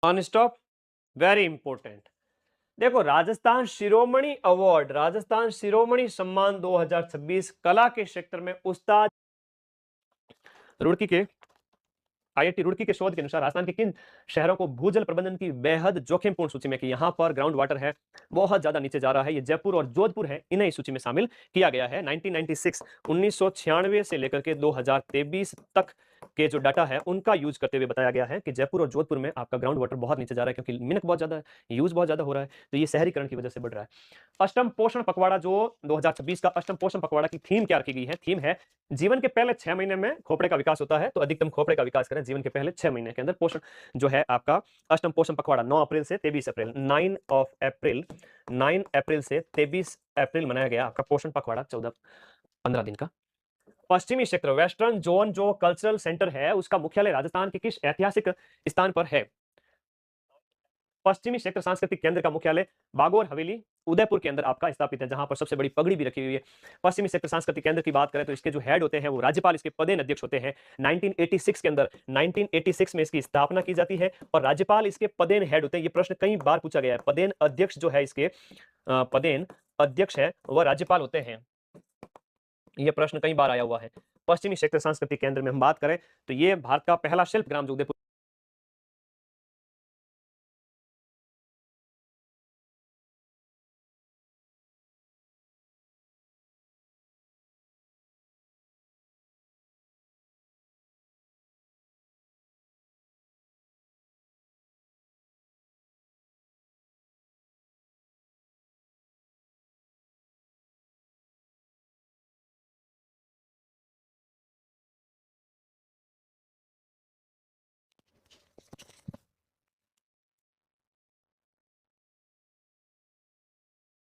Unstop, very important. देखो, राजस्थान शिरोमणि सम्मान 2026 कला के क्षेत्र में उस्ताद रुड़की के आईआईटी रुड़की के शोध के अनुसार राजस्थान के किन शहरों को भूजल प्रबंधन की बेहद जोखिमपूर्ण सूची में कि यहां पर ग्राउंड वाटर है बहुत ज्यादा नीचे जा रहा है, ये जयपुर और जोधपुर है, इन्हें इस सूची में शामिल किया गया है। 1996 1996 से लेकर के 2023 तक के जो डाटा है उनका यूज करते हुए बताया गया है कि जयपुर और जोधपुर में आपका ग्राउंड वाटर बहुत नीचे जा रहा है क्योंकि मिनक बहुत ज्यादा है, यूज बहुत ज्यादा हो रहा है, तो ये शहरीकरण की वजह से बढ़ रहा है। अष्टम पोषण पखवाड़ा जो 2026 का अष्टम पोषण पखवाड़ा की थीम क्या रखी गई है? थीम है जीवन के पहले 6 महीने में खोपड़े का विकास होता है, तो अधिकतम खोपड़े का विकास करें जीवन के पहले 6 महीने के अंदर। पोषण जो है आपका अष्टम पोषण पखवाड़ा 9 अप्रैल से 23 अप्रैल 9 अप्रैल से 23 अप्रैल मनाया गया आपका पोषण पखवाड़ा, 15 दिन का। पश्चिमी क्षेत्र वेस्टर्न जोन जो कल्चरल सेंटर है उसका मुख्यालय राजस्थान के किस ऐतिहासिक स्थान पर है? पश्चिमी क्षेत्र सांस्कृतिक केंद्र का मुख्यालय बागोर हवेली उदयपुर के अंदर आपका स्थापित है, जहां पर सबसे बड़ी पगड़ी भी रखी हुई है। पश्चिमी क्षेत्र सांस्कृतिक केंद्र की बात करें तो इसके जो हेड होते हैं वो राज्यपाल इसके पदेन अध्यक्ष होते हैं। 1986 के अंदर 1986 में इसकी स्थापना की जाती है और राज्यपाल इसके पदेन हेड होते हैं। ये प्रश्न कई बार पूछा गया है। पदेन अध्यक्ष जो है इसके पदेन अध्यक्ष है वह राज्यपाल होते हैं। यह प्रश्न कई बार आया हुआ है। पश्चिमी क्षेत्र सांस्कृतिक केंद्र में हम बात करें तो ये भारत का पहला शिल्प ग्राम जो उदयपुर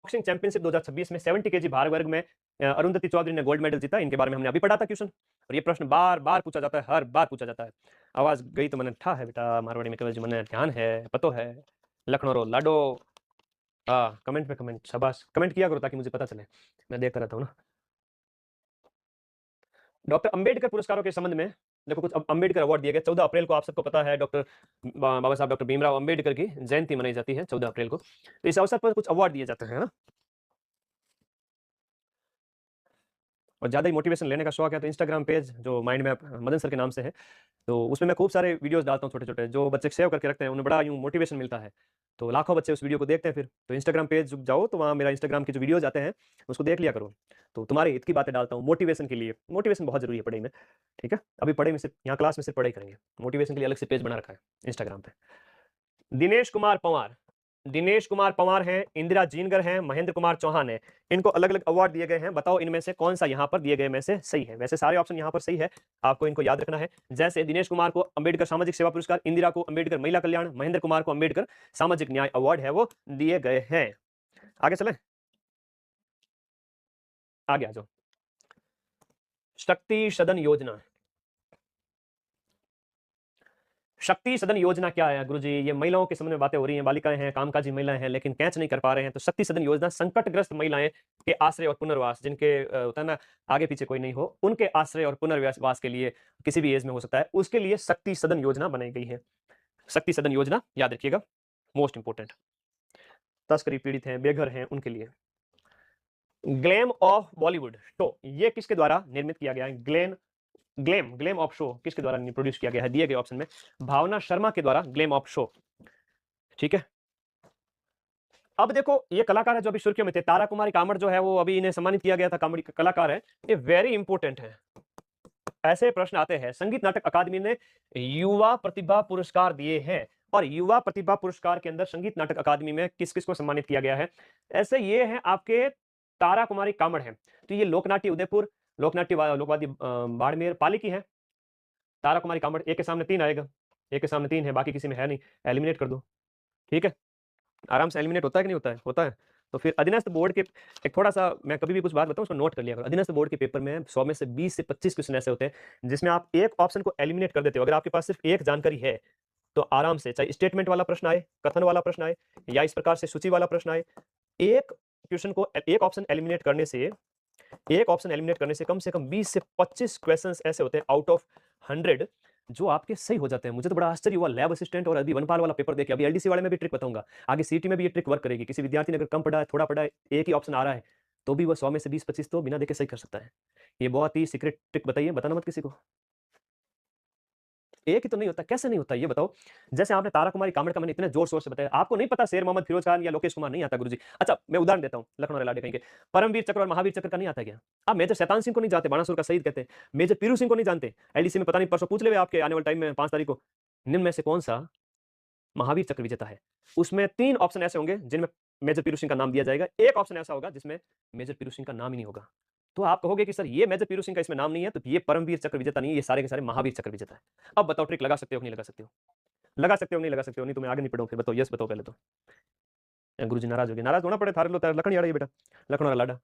बॉक्सिंग चैंपियनशिप 2026 में 70 केजी भार वर्ग में अरुंधति चौधरी ने गोल्ड मेडल जीता। इनके बारे में हमने अभी पढ़ा था क्वेश्चन, और ये प्रश्न बार बार पूछा जाता है, हर बार पूछा जाता है। आवाज गई तो मैंने ठा है बेटा मारवाड़ी में, केवल जी मैंने ध्यान है, पतो है, लखनऊ रो लाडो। हाँ, कमेंट पे कमेंट, शाबाश, कमेंट किया करो ताकि मुझे पता चले, मैं देखता रहता हूँ ना। डॉक्टर अंबेडकर पुरस्कारों के संबंध में देखो, कुछ अंबेडकर अवार्ड दिए गए 14 अप्रैल को, आप सबको पता है डॉक्टर बाबा साहब डॉक्टर भीमराव अंबेडकर की जयंती मनाई जाती है 14 अप्रैल को, तो इस अवसर पर कुछ अवार्ड दिए जाते हैं ना। और ज़्यादा ही मोटिवेशन लेने का शौक है तो इंस्टाग्राम पेज जो माइंड मैप मदन सर के नाम से है, तो उसमें मैं खूब सारे वीडियोस डालता हूँ छोटे-छोटे, जो बच्चे सेव करके रखते हैं उन्हें बड़ा यूँ मोटिवेशन मिलता है। तो लाखों बच्चे उस वीडियो को देखते हैं फिर। तो इंस्टाग्राम पेज जाओ तो वहाँ मेरा इंस्टाग्राम के जो वीडियोज़ आते हैं, उसको देख लिया करो। तो तुम्हारे हित की बातें डालता हूँ मोटिवेशन के लिए। मोटिवेशन बहुत ज़रूरी है पढ़ाई में, ठीक है? अभी पढ़ाई में सिर्फ यहाँ क्लास में सिर्फ पढ़ाई करेंगे। मोटिवेशन के लिए अलग से पेज बना रखा है इंस्टाग्राम पे। दिनेश कुमार पंवार, दिनेश कुमार पंवार हैं, इंदिरा जीनगर हैं, महेंद्र कुमार चौहान हैं। इनको अलग-अलग अवार्ड दिए गए हैं। बताओ इनमें से कौन-सा यहाँ पर दिए गए में से सही है? वैसे सारे ऑप्शन यहाँ पर सही है, आपको इनको याद रखना है। जैसे दिनेश कुमार को अंबेडकर सामाजिक सेवा पुरस्कार, इंदिरा को अंबेडकर महिला कल्याण, महेंद्र कुमार को अंबेडकर सामाजिक न्याय अवार्ड है वो दिए गए हैं। आगे चलें? आगे आ जाओ। शक्ति सदन योजना। शक्ति सदन योजना क्या है गुरुजी? ये महिलाओं के संबंध में बातें हो रही हैं, बालिकाएं हैं, कामकाजी महिलाएं हैं, लेकिन कैच नहीं कर पा रहे हैं। तो शक्ति सदन योजना संकटग्रस्त महिलाएं के आश्रय और पुनर्वास, जिनके होता है ना आगे पीछे कोई नहीं हो, उनके आश्रय और पुनर्वास के लिए किसी भी एज में हो सकता है, उसके लिए शक्ति सदन योजना बनाई गई है। शक्ति सदन योजना याद रखिएगा, मोस्ट इंपोर्टेंट। तस्करी पीड़ित हैं, बेघर हैं, उनके लिए। ग्लैम ऑफ बॉलीवुड शो, ये किसके द्वारा निर्मित किया गया है? ग्लेम ग्लेम ऑफ शो किसके द्वारा प्रोड्यूस किया गया है? दिए गए ऑप्शन में भावना शर्मा के द्वारा ग्लेम ऑफ शो, ठीक है। अब देखो ये कलाकार है जो अभी सुर्खियों में थे, तारा कुमारी कामड़ जो है वो अभी इन्हें सम्मानित किया गया था, कॉमेडी कलाकार है, ये वेरी इंपॉर्टेंट है। ऐसे प्रश्न आते हैं। संगीत नाटक अकादमी ने युवा प्रतिभा पुरस्कार दिए हैं, और युवा प्रतिभा पुरस्कार के अंदर संगीत नाटक अकादमी में किस किस को सम्मानित किया गया है? ऐसे ये हैं आपके तारा कुमारी कामड़ हैं, तो ये लोकनाट्य उदयपुर, लोकवादी बाड़मेर पाली की है। तारा कुमारी कामड़, एक के सामने तीन आएगा, एक के सामने तीन है, बाकी किसी में है नहीं, एलिमिनेट कर दो, ठीक है। आराम से एलिमिनेट होता है कि नहीं होता है? होता है। तो फिर अधीनस्थ बोर्ड के एक थोड़ा-सा, मैं कभी भी कुछ बात बताऊँ उसको नोट कर लिया करो। अधीनस्थ बोर्ड के पेपर में 100 में से 20 से 25 क्वेश्चन ऐसे होते हैं जिसमें आप एक ऑप्शन को एलिमिनेट कर देते हो। अगर आपके पास सिर्फ एक जानकारी है तो आराम से, चाहे स्टेटमेंट वाला प्रश्न आए, कथन वाला प्रश्न आए, या इस प्रकार से सूची वाला प्रश्न आए, एक क्वेश्चन को एक ऑप्शन एलिमिनेट करने से, एक ऑप्शन एलिमिनेट करने से कम 20 से 25 क्वेश्चंस ऐसे होते हैं आउट ऑफ 100 जो आपके सही हो जाते हैं। मुझे तो बड़ा आश्चर्य हुआ लैब असिस्टेंट और अभी वनपाल वाला पेपर देख के। अभी एलडीसी वाले में भी ट्रिक बताऊँगा। आगे सीईटी में भी ये ट्रिक वर्क करेगी। किसी विद्यार्थी ने अगर कम पढ़ा है, थोड़ा पढ़ा है, एक ही ऑप्शन आ रहा है, तो भी वो 100 में से 20-25 तो बिना देखे सही कर सकता है। ये बहुत ही सीक्रेट ट्रिक बताइए, बताना मत किसी को। एक ही तो नहीं होता, कैसे नहीं होता ये बताओ? जैसे आपने तारा कुमारी कामड़ का मैंने इतने ज़ोर-शोर से बताया, आपको नहीं पता शेर मोहम्मद फिरोज़ खान या लोकेश कुमार नहीं आता गुरुजी। अच्छा, मैं उदाहरण देता हूँ, लखनऊ रेलाडे कहीं के। परमवीर चक्र और महावीर चक्र का नहीं आता क्या? आप मेजर शैतान सिंह को नहीं जानते, बाणासुर का शहीद कहते हैं। मेजर पीरू सिंह को नहीं जानते, एलडीसी में पता नहीं परसों पूछ लेंगे आपके आने वाले टाइम में 5 तारीख को। निम्न में से कौन-सा महावीर चक्र विजेता है? उसमें 3 ऑप्शन ऐसे होंगे जिनमें मेजर पीरू सिंह का नाम दिया जाएगा। एक ऑप्शन ऐसा होगा जिसमें मेजर पीरू सिंह का नाम ही नहीं होगा। तो आप कहोगे कि सर ये मेजर पीरू सिंह का इसमें नाम नहीं है, तो ये परमवीर चक्र विजेता नहीं है, ये सारे के सारे महावीर चक्र विजेता है। अब बताओ ट्रिक लगा सकते हो कि नहीं लगा सकते हो? लगा सकते हो, नहीं लगा सकते हो? नहीं तो मैं आगे नहीं पढ़ूँ फिर बताओ, यस बताओ पहले तो। गुरुजी नाराज़ हो गए, नाराज़ होना पड़े थारे लो तारे लखन यार ये बेटा, लखनऊ का लाडा।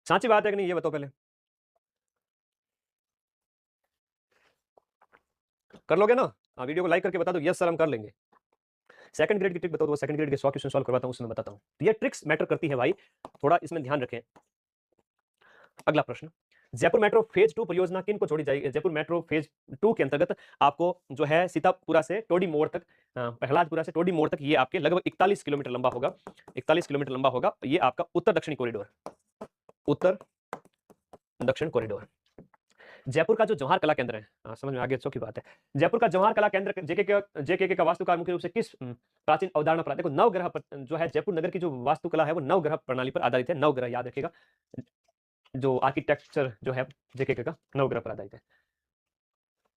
साची बात है कि नहीं ये बताओ पहले? कर लोगे ना? हाँ, वीडियो को लाइक करके बता दो यस सर हम कर लेंगे। सेकंड ग्रेड की ट्रिक बताओ तो वो सेकंड ग्रेड के 100 क्वेश्चन सॉल्व करवाता हूँ, उसमें बताता हूँ। तो ये ट्रिक्स मैटर करती है भाई, थोड़ा इसमें ध्यान रखें। अगला प्रश्न, जयपुर मेट्रो फेज 2 परियोजना किन को छोड़ी जाएगी? जयपुर मेट्रो फेज 2 के अंतर्गत आपको जो है सीतापुरा से टोडी मोड़ तक प्रहलादपुरा से टोडी मोड़ तक ये आपके लगभग 41 किलोमीटर लंबा होगा। 41 किलोमीटर लंबा होगा। ये आपका उत्तर दक्षिणी कॉरिडोर, उत्तर दक्षिण कॉरिडोर। जयपुर का जो जवाहर कला केंद्र है, समझ में आ गया, अच्छी बात है। जयपुर का जवाहर कला केंद्र जेकेके का वास्तुकार मुख्य रूप से किस प्राचीन अवधारणा पर? देखो नवग्रह पर जो है, जयपुर नगर की जो वास्तुकला है वो नवग्रह प्रणाली पर आधारित है। नवग्रह याद रखिएगा, जो आर्किटेक्चर जो है जेकेके का नवग्रह पर आधारित है।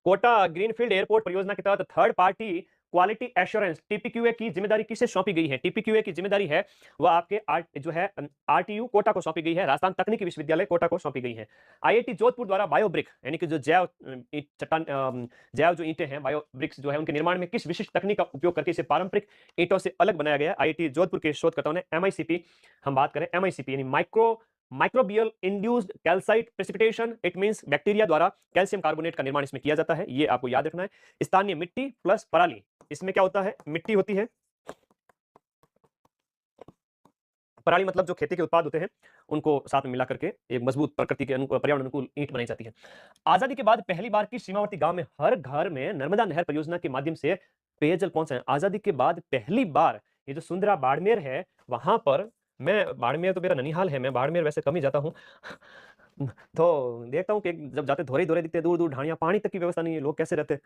कोटा ग्रीनफील्ड एयरपोर्ट परियोजना के तहत थर्ड पार्टी क्वालिटी एश्योरेंस टीपीक्यूए की जिम्मेदारी किसे सौंपी गई है? टीपीक्यूए की जिम्मेदारी है वह आपके जो है आरटीयू कोटा को सौंपी गई है, राजस्थान तकनीकी विश्वविद्यालय कोटा को सौंपी गई है। आईआईटी जोधपुर द्वारा बायोब्रिक यानी कि जो जैव चट्टान जैव जो ईंटें हैं, बायोब्रिक्स जो है उनके निर्माण में किस विशिष्ट तकनीक का उपयोग करके इसे पारंपरिक ईंटों से अलग बनाया गया? आईआईटी जोधपुर के शोधकर्ताओं ने एमआईसीपी, हम बात करें एमआईसीपी यानी microbial induced calcite precipitation, it means bacteria द्वारा कैल्शियम कार्बोनेट का निर्माण इसमें किया जाता है। ये आपको याद रखना है। स्थानीय मिट्टी प्लस पराली, इसमें क्या होता है? मिट्टी होती है, पराली मतलब जो खेती के उत्पाद होते हैं उनको साथ में मिला करके एक मजबूत प्रकृति के पर्यावरण अनुकूल ईंट बनाई जाती है। आजादी के बाद पहली बार किस सीमावर्ती गांव में हर घर में नर्मदा नहर परियोजना के माध्यम से पेयजल पहुंचा है? आजादी के बाद पहली बार ये जो सुंदरा बाड़मेर है वहां पर, मैं बाड़मेर तो मेरा ननिहाल है, मैं बाड़मेर वैसे कम ही जाता हूँ तो देखता हूँ कि जब जाते धोरे धोरे दिखते, दूर दूर ढाणियां, पानी तक की व्यवस्था नहीं है, लोग कैसे रहते हैं?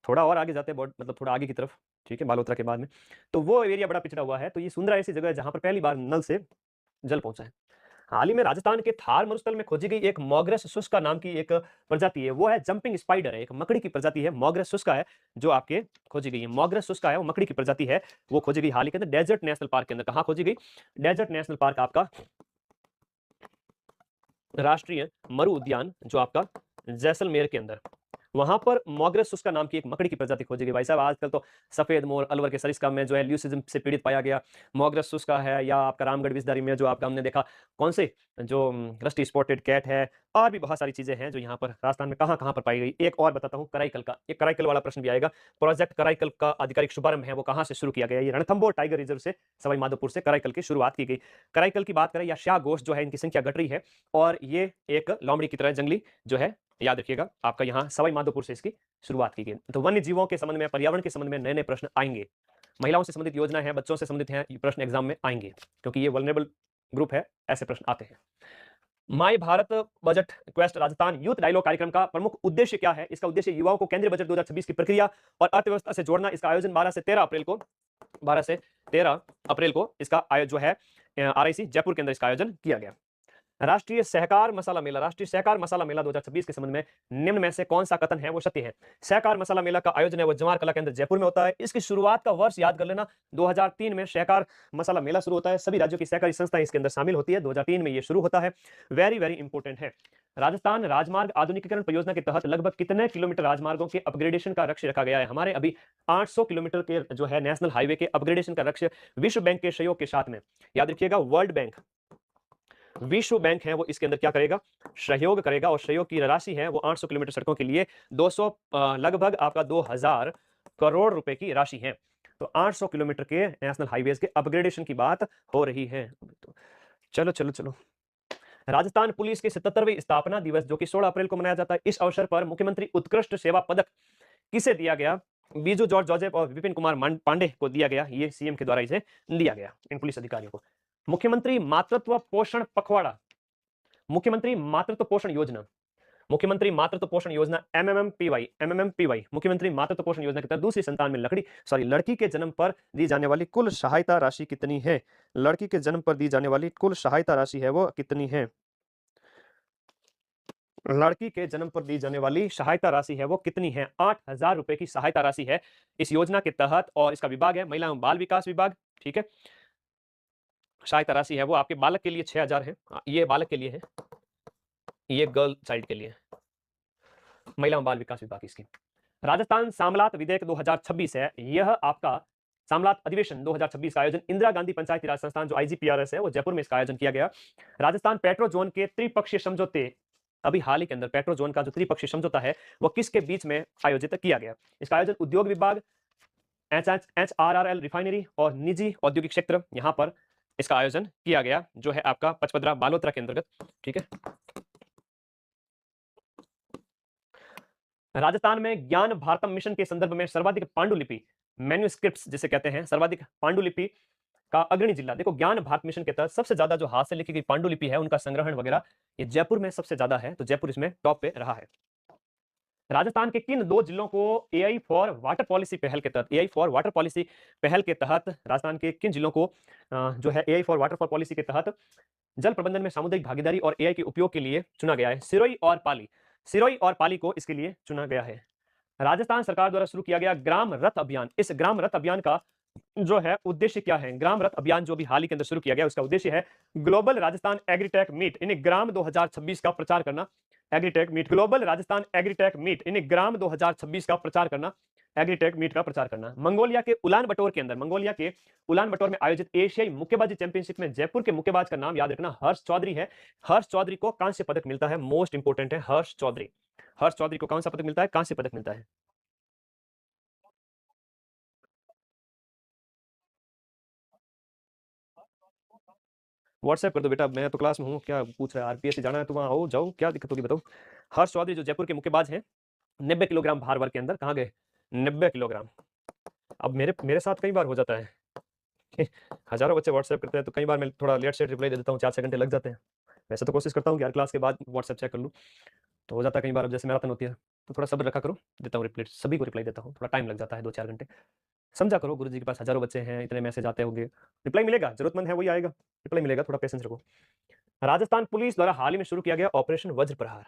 थोड़ा और आगे जाते हैं, बहुत मतलब थोड़ा आगे की तरफ, ठीक है, बालोतरा के बाद में, तो वो एरिया बड़ा पिछड़ा हुआ है। तो ये सुंदरा ऐसी जगह है जहां पर पहली बार नल से जल पहुंचा है। हाल ही में राजस्थान के थार मरुस्थल में खोजी गई एक मोगरेस शुष्का नाम की एक प्रजाति है, वो है जंपिंग स्पाइडर है, एक मकड़ी की प्रजाति है। मोगरेस शुष्का है जो आपके खोजी गई है, मोगरेस शुष्का है, वो मकड़ी की प्रजाति है, वो खोजी गई हाल ही के अंदर डेजर्ट नेशनल पार्क के अंदर। कहां खोजी गई? डेजर्ट नेशनल पार्क आपका राष्ट्रीय मरु उद्यान जो आपका जैसलमेर के अंदर, वहां पर मोगरेस शुष्का नाम की एक मकड़ी की प्रजाति खोजी गई। भाई साहब आजकल तो सफेद मोर अलवर के सरिस्का में जो है ल्यूसिज्म से पीड़ित पाया गया मोगरेस शुष्का है, या आपका रामगढ़ विषधारी में जो आपका हमने देखा कौन से जो रस्टी स्पॉटेड कैट है, और भी बहुत सारी चीजें हैं जो यहाँ पर राजस्थान में कहाँ कहाँ पर पाई गई। एक और बताता हूँ कराईकल का, एक कराईकल वाला प्रश्न भी आएगा। प्रोजेक्ट कराईकल का आधिकारिक शुभारंभ है वो कहाँ से शुरू किया गया? ये रणथंबोर टाइगर रिजर्व से सवाई माधोपुर से कराईकल की शुरुआत की गई। कराईकल की बात करें या श्याह घोष जो है, इनकी संख्या घट रही है, और ये एक लोमड़ी की तरह जंगली जो है, याद रखिएगा आपका यहाँ सवाई माधोपुर से इसकी शुरुआत की गई। तो वन्य जीवों के संबंध में, पर्यावरण के संबंध में नए नए प्रश्न आएंगे। महिलाओं से संबंधित योजना है, बच्चों से संबंधित है, ये प्रश्न एग्जाम में आएंगे क्योंकि ये वल्नरेबल ग्रुप है, ऐसे प्रश्न आते हैं। My Bharat budget quest Rajasthan youth dialogue कार्यक्रम का प्रमुख उद्देश्य क्या है? इसका उद्देश्य युवाओं को केंद्रीय बजट 2026 की प्रक्रिया और अर्थव्यवस्था से जोड़ना। इसका आयोजन 12 से 13 अप्रैल को इसका जो है आरआईसी जयपुर के अंदर इसका आयोजन किया गया। राष्ट्रीय सहकार मसाला मेला, राष्ट्रीय सहकार मसाला मेला 2026 के संबंध में निम्न में से कौन सा कथन है वो सत्य है? सहकार मसाला मेला का आयोजन है वो जवाहर कला केंद्र जयपुर में होता है। इसकी शुरुआत का वर्ष याद कर लेना, 2003 में सहकार मसाला मेला शुरू होता है। सभी राज्यों की सहकारी संस्थाएं इसके अंदर शामिल होती है, 2003 में ये शुरू होता है। वेरी वेरी इंपॉर्टेंट है। राजस्थान राजमार्ग आधुनिकीकरण परियोजना के तहत लगभग कितने किलोमीटर राजमार्गों के अपग्रेडेशन का लक्ष्य रखा गया है? हमारे अभी 800 किलोमीटर के जो है नेशनल हाईवे के अपग्रेडेशन का लक्ष्य विश्व बैंक के सहयोग के साथ में, याद रखिएगा वर्ल्ड बैंक, विश्व बैंक है वो इसके अंदर क्या करेगा? सहयोग करेगा, और सहयोग की राशि है वो 800 किलोमीटर सड़कों के लिए 200 लगभग आपका 2000 करोड़ रुपए की राशि है। तो 800 किलोमीटर के नेशनल हाईवेज के अपग्रेडेशन की बात हो रही है। तो चलो चलो चलो, राजस्थान पुलिस के 77वें स्थापना दिवस जो कि 16 अप्रैल को मनाया जाता है, इस अवसर पर मुख्यमंत्री उत्कृष्ट सेवा पदक किसे दिया गया? बीजू जॉर्ज जोसेफ और विपिन कुमार पांडे को दिया गया। ये सीएम के द्वारा इसे दिया गया इन पुलिस अधिकारियों को। मुख्यमंत्री मातृत्व पोषण पखवाड़ा, मुख्यमंत्री मातृत्व पोषण योजना, मुख्यमंत्री मातृत्व पोषण योजना एमएमएमपीवाई, मुख्यमंत्री मातृत्व पोषण योजना के तहत दूसरी संतान में लड़की के जन्म पर दी जाने वाली कुल सहायता राशि कितनी है? लड़की के जन्म पर दी जाने वाली कुल सहायता राशि है वो कितनी है? लड़की के जन्म पर दी जाने वाली सहायता राशि है वो कितनी है? 8,000 रुपए की सहायता राशि है इस योजना के तहत, और इसका विभाग है महिला एवं बाल विकास विभाग। ठीक है, सहायता राशि है वो आपके बालक के लिए 6,000 है, ये बालक के लिए है, ये गर्ल चाइल्ड के लिए, महिला एवं बाल विकास विभाग इसकी। राजस्थान सामलात विधेयक 2026 है, यह आपका सामलात अधिवेशन 2026 का आयोजन इंदिरा गांधी पंचायती राज संस्थान जो आईजीपीआरएस है वो जयपुर में इसका आयोजन किया गया। राजस्थान पेट्रो जोन के त्रिपक्षीय समझौते, अभी हाल ही के अंदर पेट्रो जोन का जो त्रिपक्षीय समझौता है वो किसके बीच में आयोजित किया गया? इसका आयोजन उद्योग विभाग, एचआरआरएल रिफाइनरी और निजी औद्योगिक क्षेत्र, यहां पर इसका आयोजन किया गया जो है आपका पचपदरा बालोतरा के अंतर्गत। ठीक है, राजस्थान में ज्ञान भारतम मिशन के संदर्भ में सर्वाधिक पांडुलिपि मैन्युस्क्रिप्ट्स जिसे कहते हैं, सर्वाधिक पांडुलिपि का अग्रणी जिला, देखो ज्ञान भारत मिशन के तहत सबसे ज्यादा जो हाथ से लिखी गई पांडुलिपि है उनका संग्रहण वगैरह ये जयपुर में सबसे ज्यादा है, तो जयपुर इसमें टॉप पे रहा है। राजस्थान के किन 2 जिलों को एआई फॉर वाटर पॉलिसी पहल के तहत, एआई फॉर वाटर पॉलिसी पहल के तहत राजस्थान के किन जिलों को जो है AI for water for policy के तहत जल प्रबंधन में सामुदायिक भागीदारी और एआई के उपयोग के लिए चुना गया है? सिरोही और पाली, सिरोही और पाली को इसके लिए चुना गया है। राजस्थान सरकार द्वारा शुरू किया गया ग्राम रथ अभियान, इस ग्राम रथ अभियान का जो है उद्देश्य क्या है? ग्राम रथ अभियान जो भी हाल ही के अंदर शुरू किया गया उसका उद्देश्य है global Rajasthan agritech meet in GRAM 2026 का प्रचार करना। Agritech meet, global Rajasthan agritech meet in GRAM 2026 का प्रचार करना, एग्रीटेक मीट का प्रचार करना। मंगोलिया के उलान बटोर के अंदर, मंगोलिया के उलान बटोर में आयोजित एशियाई मुक्केबाजी चैंपियनशिप में जयपुर के मुक्केबाज का नाम याद रखना हर्ष चौधरी है। हर्ष चौधरी को कांस्य पदक मिलता है, मोस्ट इंपोर्टेंट है हर्ष चौधरी। हर्ष चौधरी को कौन सा पदक मिलता है? कांस्य पदक मिलता है। व्हाट्सएप कर दो बेटा, मैं तो क्लास में हूँ, क्या पूछ रहा है? आरपीएससी जाना है तो वहाँ आओ जाओ, क्या दिक्कत होगी बताओ। हर्ष चौधरी जो जयपुर के मुक्केबाज हैं, 90 किलोग्राम भार वर्ग के अंदर कहाँ गए? 90 किलोग्राम। अब मेरे साथ कई बार हो जाता है हजारों बच्चे व्हाट्सएप करते हैं तो कई बार मैं थोड़ा लेट से रिप्लाई दे देता हूँ, 4-6 घंटे लग जाते हैं। वैसे तो कोशिश करता हूँ कि हर क्लास के बाद व्हाट्सएप चेक कर लूँ, तो हो जाता है कई बार। अब जैसे मैराथन होती है तो थोड़ा सब्र रखा करो, देता हूँ रिप्लाई, सभी को रिप्लाई देता हूँ, थोड़ा टाइम लग जाता है 2-4 घंटे। समझा करो, गुरुजी के पास हजारों बच्चे हैं, इतने मैसेज आते होंगे, रिप्लाई मिलेगा, जरूरतमंद है वही आएगा, रिप्लाई मिलेगा, थोड़ा पेशेंस रखो। राजस्थान पुलिस द्वारा हाल ही में शुरू किया गया ऑपरेशन वज्र प्रहार।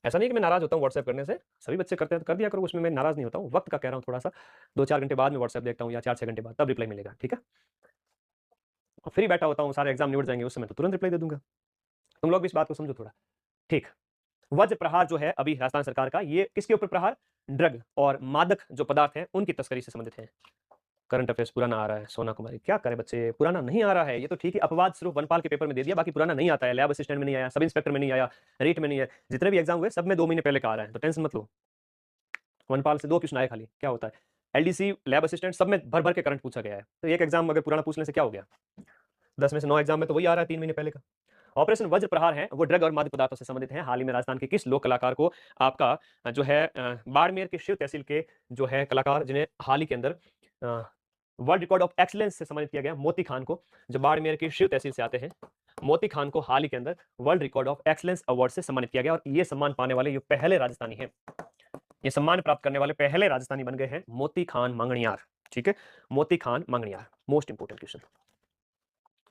ऐसा नहीं कि मैं नाराज होता हूँ व्हाट्सएप करने से, सभी बच्चे करते हैं तो कर दिया करो, उसमें मैं नाराज नहीं होता हूँ। वक्त का कह रहा हूँ, थोड़ा सा 2-4 घंटे बाद में व्हाट्सएप देखता हूँ या 4-6 घंटे बाद, तब रिप्लाई मिलेगा। ठीक है, फ्री बैठा होता हूँ, सारे एग्जाम निपट जाएंगे उस समय तो तुरंत रिप्लाई दे दूंगा। तुम लोग भी इस बात को समझो थोड़ा। ठीक, वज्र प्रहार जो है अभी राजस्थान सरकार का, ये किसके ऊपर प्रहार? ड्रग और मादक जो पदार्थ हैं उनकी तस्करी से संबंधित है। करंट अफेयर्स पुराना आ रहा है, सोना कुमारी क्या करे बच्चे, पुराना नहीं आ रहा है, ये तो ठीक है, अपवाद सिर्फ वनपाल के पेपर में दे दिया, बाकी पुराना नहीं आता है। लैब असिस्टेंट में नहीं आया, सब इंस्पेक्टर में नहीं आया, रेट में नहीं है, जितने भी एग्जाम हुए सब में 2 महीने पहले का आ रहा है, तो टेंशन मत लो। वनपाल से 2 क्वेश्चन आए खाली, क्या होता है? एलडीसी, लैब असिस्टेंट, सब में भर भर के करंट पूछा गया है, तो एक एग्जाम अगर पुराना पूछने से क्या हो गया? 10 में से 9 एग्जाम में तो वही आ रहा है 3 महीने पहले का। ऑपरेशन वज्र प्रहार है वो ड्रग और मादक पदार्थों से संबंधित है। हाल ही में राजस्थान के किस लोक कलाकार को आपका जो है बाड़मेर के शिव तहसील के जो है कलाकार, जिन्हें हाल ही के अंदर वर्ल्ड रिकॉर्ड ऑफ एक्सीलेंस से सम्मानित किया गया, मोती खान को, जो बाड़मेर के शिव तहसील से आते हैं, मोती खान को हाल ही के अंदर world record of excellence award से सम्मानित किया गया, और ये सम्मान पाने वाले ये पहले राजस्थानी हैं, ये सम्मान प्राप्त करने वाले पहले राजस्थानी बन गए हैं मोती खान मंगणियार। ठीक है, Moti Khan Manganiyar, most important question.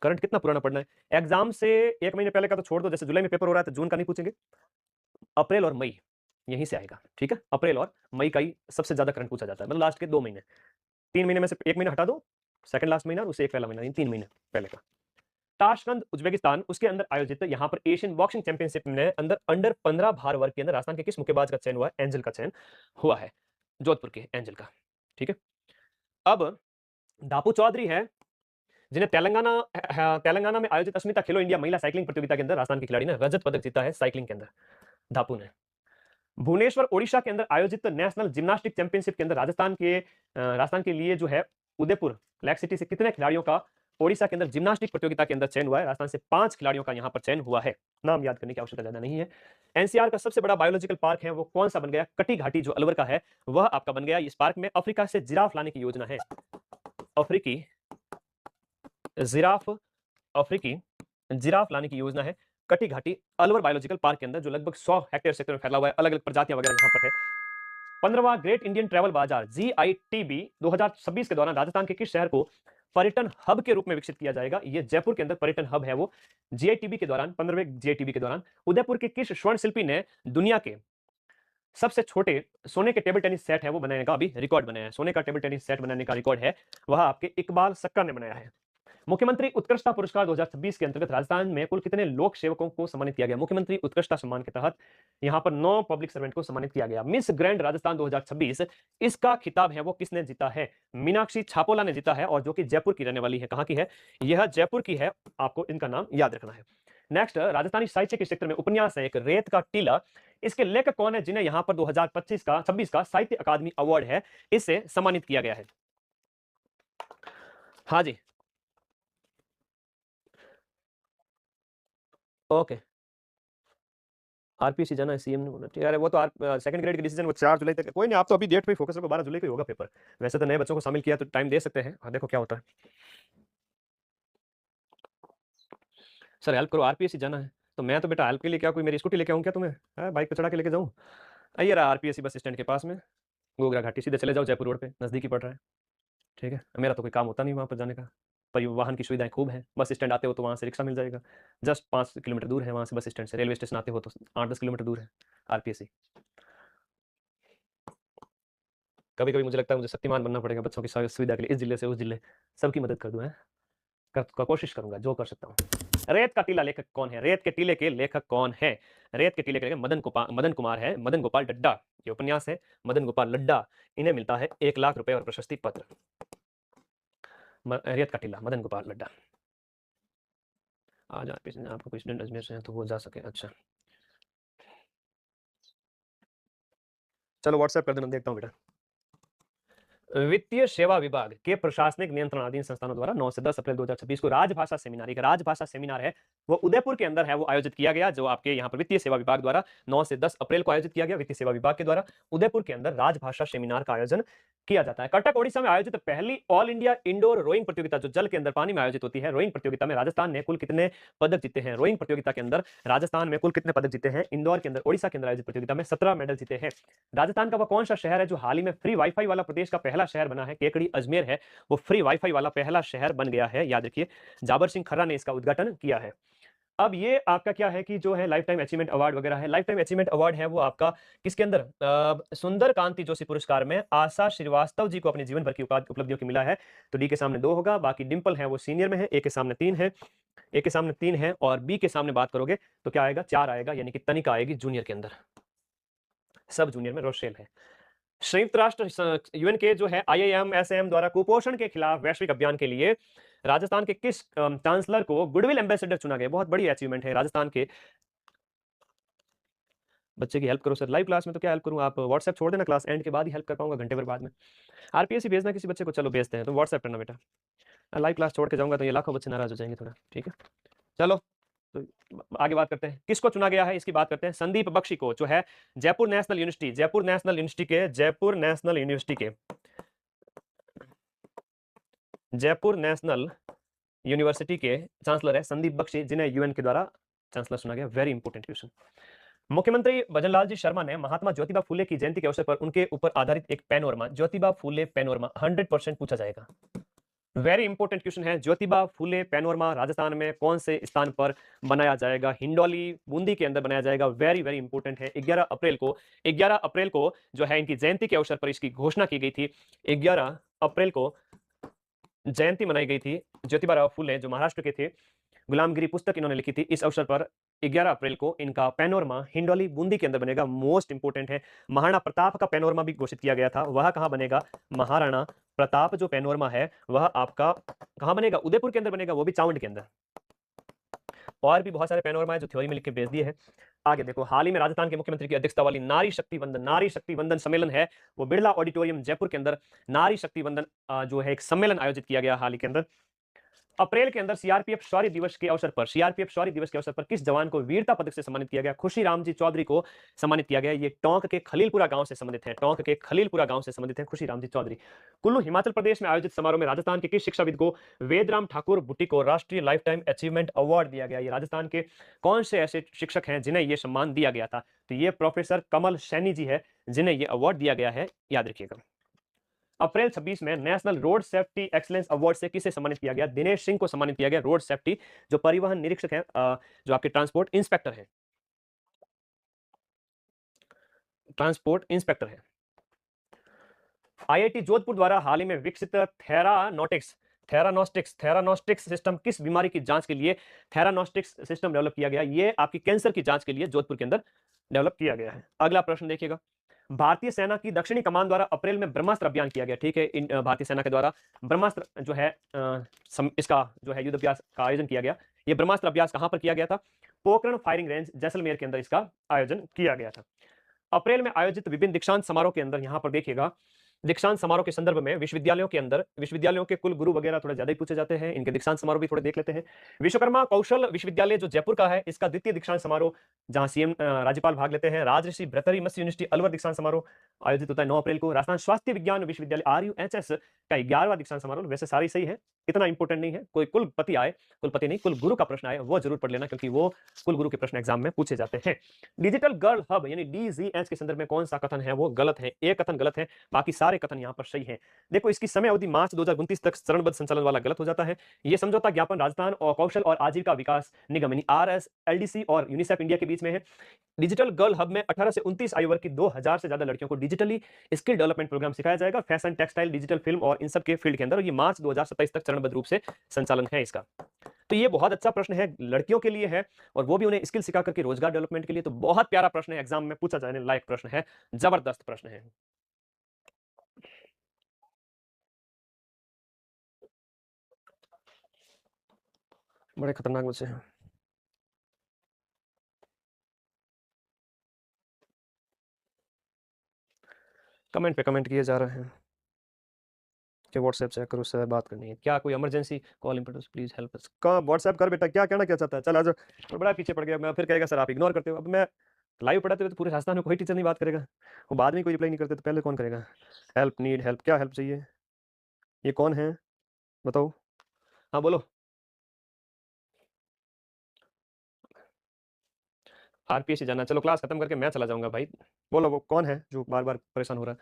Current कितना पुराना पढ़ना है? एग्जाम से 1 महीने पहले का तो छोड़ दो, जैसे जुलाई में पेपर हो रहा है तो जून का नहीं पूछेंगे, अप्रैल और मई यहीं से आएगा। ठीक है, अप्रैल और मई का ही सबसे ज्यादा करंट पूछा जाता है, मतलब लास्ट के 2 महीने। 3 महीने में से 1 महीना हटा दो, सेकंड लास्ट महीना और उसे एक पहला महीना, इन 3 महीने पहले का। ताशकंद उज्बेकिस्तान, उसके अंदर आयोजित यहाँ पर एशियन बॉक्सिंग चैंपियनशिप में अंडर 15 भार वर्ग के अंदर राजस्थान के किस मुक्केबाज का चयन हुआ है? एंजल का चयन हुआ है, जोधपुर के एंजल का। ठीक है, अब दापू चौधरी है, जिन्हें तेलंगाना में आयोजित अस्मिता खेलो इंडिया महिला साइकिलिंग प्रतियोगिता के अंदर राजस्थान की खिलाड़ी ने रजत पदक जीता है साइकिलिंग के अंदर, दापू ने। भुवनेश्वर ओडिशा के अंदर आयोजित नेशनल जिम्नास्टिक चैंपियनशिप के अंदर राजस्थान के लिए जो है उदयपुर लेक सिटी से कितने खिलाड़ियों का ओडिशा के अंदर जिम्नास्टिक प्रतियोगिता के अंदर चयन हुआ है। राजस्थान से 5 खिलाड़ियों का यहां पर चयन हुआ है। नाम याद करने की आवश्यकता ज्यादा नहीं है। एनसीआर का सबसे बड़ा बायोलॉजिकल पार्क है वो कौन सा बन गया? कटी घाटी जो अलवर का है वह आपका बन गया। इस पार्क में अफ्रीका से जिराफ लाने की योजना है। अफ्रीकी जिराफ अफ्रीकी जिराफ लाने की योजना है कटी घाटी अलवर बायोलॉजिकल पार्क के अंदर, जो लगभग 100 हेक्टेयर क्षेत्र में फैला हुआ है। अलग अलग प्रजातियां वगैरह यहां पर है। 15वां ग्रेट इंडियन ट्रैवल बाजार GITB 2026 के दौरान राजस्थान के किस शहर को पर्यटन हब के रूप में विकसित किया जाएगा? ये जयपुर के अंदर पर्यटन हब है वो। GITB के दौरान 15वें GITB के दौरान उदयपुर के किस स्वर्ण शिल्पी ने दुनिया के सबसे छोटे सोने के टेबल टेनिस सेट है वो बनाने का अभी रिकॉर्ड बनाया है? सोने का टेबल टेनिस सेट बनाने का रिकॉर्ड है वह आपके इकबाल सक्कर ने बनाया है। मुख्यमंत्री उत्कृष्टता पुरस्कार 2026 के अंतर्गत राजस्थान में कुल कितने लोक सेवकों को सम्मानित किया गया? मुख्यमंत्री उत्कृष्टता सम्मान के तहत यहां पर 9 पब्लिक सर्वेंट को सम्मानित किया गया। मिस ग्रैंड राजस्थान 2026 इसका खिताब है वो किसने जीता है? मीनाक्षी छापोला ने जीता है, और जो कि जयपुर की रहने वाली है। कहां की है? यह जयपुर की है। आपको इनका नाम याद रखना है। नेक्स्ट, राजस्थानी साहित्य के क्षेत्र में उपन्यास है एक रेत का टीला। इसके लेखक कौन है जिन्हें यहां पर 2026 का साहित्य अकादमी अवार्ड है इससे सम्मानित किया गया है? हाँ जी, ओके। आरपीएससी जाना है, सीएम ने बोला। ठीक है, अरे वो तो सेकंड ग्रेड की डिसीजन वो 4 जुलाई तक है। कोई नहीं, आप तो अभी डेट पे फोकस रखो, 12 जुलाई को ही होगा पेपर। वैसे तो नए बच्चों को शामिल किया तो टाइम दे सकते हैं, हाँ देखो क्या होता है। सर हेल्प करो, आरपीएससी जाना है। तो मैं तो बेटा हेल्प के लिए क्या कोई मेरी स्कूटी लेके आऊँ क्या तुम्हें? बाइक पे चढ़ा के लेके जाऊँ? आइए रहा आरपीएससी बस स्टैंड के पास में, गोगरा घाटी, सीधे चले जाओ जयपुर रोड पे, नजदीकी पड़ रहा है। ठीक है, मेरा तो कोई काम होता नहीं वहाँ पर जाने का। परिवहन की सुविधाएं खूब है। बस स्टैंड आते हो तो वहाँ से रिक्शा मिल जाएगा, जस्ट 5 किलोमीटर दूर है वहाँ से बस स्टैंड से। रेलवे स्टेशन आते हो तो 8-10 किलोमीटर दूर है आरपीएससी। कभी कभी मुझे लगता है मुझे शक्तिमान बनना पड़ेगा बच्चों की सुविधा के लिए, इस जिले से उस जिले सबकी मदद कर दूं। है कोशिश करूंगा जो कर सकता हूँ। रेत का टीला लेखक कौन है? रेत के टीले के लेखक कौन है? रेत के टीले के लेखक मदन कुमार है, मदन गोपाल डड्डा। ये उपन्यास है मदन गोपाल लड्डा। इन्हें मिलता है 1 लाख रुपए और प्रशस्ति पत्र। रेत का टीला मदन गोपाल लड्डा। आज आपको कोई स्टूडेंट अजमेर से है तो वो जा सके। अच्छा चलो व्हाट्सएप कर देना, देखता हूँ बेटा। वित्तीय सेवा विभाग के प्रशासनिक नियंत्रणाधीन संस्थानों द्वारा 9 से 10 अप्रैल 2026 को राजभाषा सेमिनार, एक राजभाषा सेमिनार है वो उदयपुर के अंदर है वो आयोजित किया गया, जो आपके यहाँ पर वित्तीय सेवा विभाग द्वारा 9 से 10 अप्रैल को आयोजित किया गया। वित्तीय सेवा विभाग के द्वारा उदयपुर के अंदर राजभाषा सेमिनार का आयोजन किया जाता है। कटक ओडिशा में आयोजित पहली ऑल इंडिया इंडोर रोइंग प्रतियोगिता जो जल के अंदर पानी में आयोजित होती है, रोइंग प्रतियोगिता में राजस्थान ने कुल कितने पदक जीते हैं? रोइंग प्रतियोगिता के अंदर राजस्थान में कुल कितने पदक जीते हैं? इंदौर के अंदर ओडिशा के अंदर आयोजित प्रतियोगिता में 17 मेडल जीते हैं। राजस्थान का वह कौन सा शहर है जो हाल ही में फ्री वाईफाई वाला प्रदेश का पहला शहर बना है? केकड़ी अजमेर है वो फ्री वाईफाई वाला पहला शहर बन गया है, याद रखिए। जाबर सिंह खर्रा ने इसका उद्घाटन किया है। अब ये आपका क्या है कि जो है लाइफ टाइम अचीवमेंट अवार्ड वगैरह है। लाइफ टाइम अचीवमेंट अवार्ड है वो आपका किसके अंदर? सुंदर कांति जोशी पुरस्कार में आशा श्रीवास्तव जी को अपने जीवन भर की उपलब्धियों की मिला है। तो डी के सामने 2 होगा, बाकी डिंपल है वो सीनियर में है, ए के सामने 3 है, ए के सामने 3 है, और बी के सामने बात करोगे तो क्या आएगा? 4 आएगा, यानी कि तनिका आएगी जूनियर के अंदर। सब जूनियर में रोशेल है। संयुक्त राष्ट्र यूएन के जो है IIMSAM द्वारा कुपोषण के खिलाफ वैश्विक अभियान के लिए राजस्थान के किस चांसलर को गुडविल एम्बेसडर चुना गया? बहुत बड़ी अचीवमेंट है राजस्थान के। बच्चे की हेल्प करो सर, लाइव क्लास में तो क्या हेल्प करूं, आप व्हाट्सएप छोड़ देना, क्लास एंड के बाद ही हेल्प कर पाऊंगा, घंटे भर बाद में। आरपीएससी भेजना किसी बच्चे को, चलो भेजते हैं, तो व्हाट्सएप करना बेटा। लाइव क्लास छोड़ के जाऊंगा तो ये लाखों बच्चे नाराज हो जाएंगे थोड़ा। ठीक है चलो, तो आगे बात करते हैं किसको चुना गया है, इसकी बात करते हैं। संदीप बख्शी को, जो है जयपुर नेशनल यूनिवर्सिटी के चांसलर है संदीप बख्शी, जिन्हें यूएन के द्वारा चांसलर चुना गया। Very important question. मुख्यमंत्री भजनलाल जी शर्मा ने महात्मा ज्योतिबा फूले की जयंती के अवसर पर उनके ऊपर आधारित एक पैनोरमा, ज्योतिबा फूले पैनोरमा, 100% पूछा जाएगा। वेरी इंपॉर्टेंट क्वेश्चन है। ज्योतिबा फूले पैनोरमा राजस्थान में कौन से स्थान पर बनाया जाएगा? हिंडौली बूंदी के अंदर बनाया जाएगा। वेरी वेरी इंपॉर्टेंट है। 11 अप्रैल को जो है इनकी जयंती के अवसर पर इसकी घोषणा की गई थी। 11 अप्रैल को जयंती मनाई गई थी। ज्योतिबा राव फूले जो महाराष्ट्र के थे, गुलामगिरी पुस्तक इन्होंने लिखी थी। इस अवसर पर 11 अप्रैल को इनका पैनोरमा हिंडौली बूंदी के अंदर बनेगा। मोस्ट इंपोर्टेंट है। महाराणा प्रताप का पैनोरमा भी घोषित किया गया था, वह कहां बनेगा? महाराणा प्रताप जो पैनोरमा है वह आपका कहां बनेगा? उदयपुर के अंदर बनेगा, वो भी चावंड के अंदर। और भी बहुत सारे पैनोरमा है जो थ्योरी में लिख के भेज दिए हैं। आगे देखो, हाल ही में राजस्थान के मुख्यमंत्री की अध्यक्षता वाली नारी शक्ति वंदन सम्मेलन है वो बिरला ऑडिटोरियम जयपुर के अंदर नारी शक्ति वंदन जो है एक सम्मेलन आयोजित किया गया हाल ही के अंदर। अप्रैल के अंदर सीआरपीएफ शौर्य दिवस के अवसर पर किस जवान को वीरता पदक से सम्मानित किया गया? खुशीराम जी चौधरी को सम्मानित किया गया। ये टोंक के खलीलपुरा गांव से संबंधित हैं खुशीराम जी चौधरी। कुल्लू हिमाचल प्रदेश में आयोजित समारोह में राजस्थान के किस शिक्षाविद को वेदराम ठाकुर बुट्टी को राष्ट्रीय लाइफ टाइम अचीवमेंट अवार्ड दिया गया? ये राजस्थान के कौन से ऐसे शिक्षक हैं जिन्हें यह सम्मान दिया गया था? तो ये प्रोफेसर कमल सैनी जी है जिन्हें यह अवार्ड दिया गया है, याद रखिएगा। अप्रैल 26 में national road safety excellence award से किसे सम्मानित किया गया? दिनेश सिंह को सम्मानित किया गया। रोड सेफ्टी जो परिवहन निरीक्षक हैं, जो आपके ट्रांसपोर्ट इंस्पेक्टर हैं, आईआईटी जोधपुर द्वारा हाल ही में विकसित थेरानोस्टिक्स सिस्टम किस बीमारी की जांच के लिए थेरानोस्टिक्स सिस्टम डेवलप किया गया? ये आपकी कैंसर की जांच के लिए जोधपुर के अंदर डेवलप किया गया है। अगला प्रश्न देखिएगा। भारतीय सेना की दक्षिणी कमान द्वारा अप्रैल में ब्रह्मास्त्र अभियान किया गया। ठीक है, भारतीय सेना के द्वारा ब्रह्मास्त्र जो है इसका जो है युद्ध अभ्यास का आयोजन किया गया। ये ब्रह्मास्त्र अभ्यास कहां पर किया गया था? पोखरण फायरिंग रेंज जैसलमेर के अंदर इसका आयोजन किया गया था। अप्रैल में आयोजित विभिन्न दीक्षांत समारोह के अंदर यहां पर देखिएगा, दीक्षांत समारोह के संदर्भ में विश्वविद्यालयों के कुल गुरु वगैरह थोड़ा ज्यादा ही पूछे जाते हैं। इनके दीक्षांत समारोह भी थोड़े देख लेते हैं। विश्वकर्मा कौशल विश्वविद्यालय जो जयपुर का है, इसका द्वितीय दीक्षांत समारोह जहां सीएम राज्यपाल भाग लेते हैं। राजऋषि भृतहरि मत्स्य यूनिवर्सिटी अलवर दीक्षांत समारोह आयोजित होता है 9 अप्रैल को। राजस्थान स्वास्थ्य विज्ञान विश्वविद्यालय RUHS का 11वां दीक्षांत समारोह। वैसे सारी सही है, इतना इंपॉर्टेंट नहीं है। कोई कुलपति नहीं, कुल गुरु का प्रश्न आए वो जरूर पढ़ लेना, क्योंकि वो कुल गुरु के प्रश्न एग्जाम में पूछे जाते हैं। डिजिटल गर्ल हब यानी DGH के संदर्भ में कौन सा कथन है वो गलत है? एक कथन गलत है, बाकी सारे कथन यहाँ पर सही है। देखो, इसकी समय अवधि मार्च 2029 तक चरणबद्ध संचालन वाला गलत हो जाता है। ये समझौता ज्ञापन राजस्थान और कौशल और आजीविका विकास निगम यानी RSLDC और यूनिसेफ इंडिया के बीच में है। डिजिटल गर्ल हब में 18 से 29 आयु वर्ग की 2000 से ज्यादा लड़कियों को डिजिटली स्किल डेवलपमेंट प्रोग्राम सिखाया जाएगा, फैशन, टेक्सटाइल, डिजिटल फिल्म और इन सब के फील्ड के अंदर। ये मार्च 2027 तक चरणबद्ध रूप से संचालन है इसका। तो ये बहुत अच्छा प्रश्न है, लड़कियों के लिए है, और वो भी उन्हें स्किल सिखा करके रोजगार डेवलपमेंट के लिए। तो बहुत प्यारा प्रश्न है, एग्जाम में पूछा जाने लायक प्रश्न है, जबरदस्त प्रश्न है। बड़े खतरनाक मुझसे हैं। कमेंट पे कमेंट किए जा रहे हैं कि व्हाट्सएप चेक करो, उससे बात करनी है क्या, कोई emergency call importance, please help us. कहाँ व्हाट्सएप कर बेटा, क्या कहना क्या चाहता है? चल आ जाओ। बड़ा पीछे पड़ गया, मैं फिर कहेगा सर आप इग्नोर करते हो। अब मैं लाइव पढ़ाते हुए तो पूरे राजस्थान में कोई टीचर नहीं बात करेगा, वो बाद में कोई रिप्लाई नहीं करते तो पहले कौन करेगा? हेल्प, नीड हेल्प, क्या हेल्प चाहिए? ये कौन है बताओ? हाँ बोलो। RPSC जाना, चलो क्लास खत्म करके मैं चला जाऊंगा भाई। बोलो वो कौन है जो बार बार परेशान हो रहा है?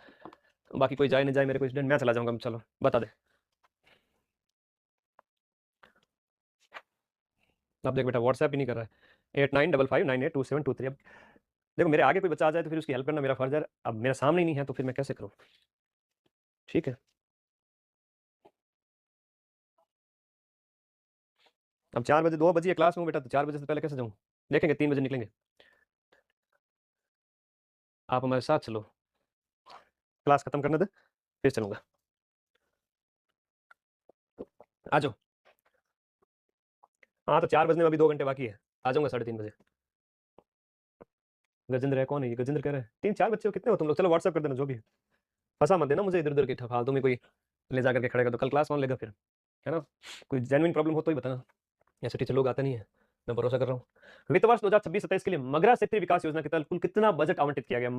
बाकी कोई जाए नहीं जाए, मेरे को स्टूडेंट, मैं चला जाऊंगा। चलो बता दे। अब देख बेटा, व्हाट्सएप ही नहीं कर रहा है। 8955982723। अब देखो, मेरे आगे कोई बच्चा आ जाए तो फिर उसकी हेल्प करना मेरा फर्ज है। अब मेरा सामने ही नहीं है तो फिर मैं कैसे करूँ? ठीक है, अब 4 बजे 2 बजे क्लास में हूँ बेटा, तो 4 बजे से पहले कैसे जाऊँ? देखेंगे 3 बजे निकलेंगे। आप हमारे साथ चलो, क्लास खत्म करने दे फिर चलूंगा। आ जाओ। हाँ तो 4 बजने में अभी 2 घंटे बाकी है, आ जाऊंगा 3:30 बजे। गजेंद्र है, कौन है ये? गजेंद्र कह रहे हैं 3-4 बच्चे हो, कितने हो तुम लोग? चलो व्हाट्सएप कर देना जो भी है। फंसा मत देना मुझे इधर उधर की फालतू में, कोई ले जा करके खड़ेगा तो कल क्लास कौन लेगा फिर, है ना? कोई जेन्युइन प्रॉब्लम हो तो ही बताना, ऐसे टीचर लोग आते नहीं है, मैं भरोसा कर रहा हूँ। वित्त वर्ष 2026-27 के लिए मगरा क्षेत्रीय विकास योजना के तहत कुल कितना बजट आवंटित किया गया?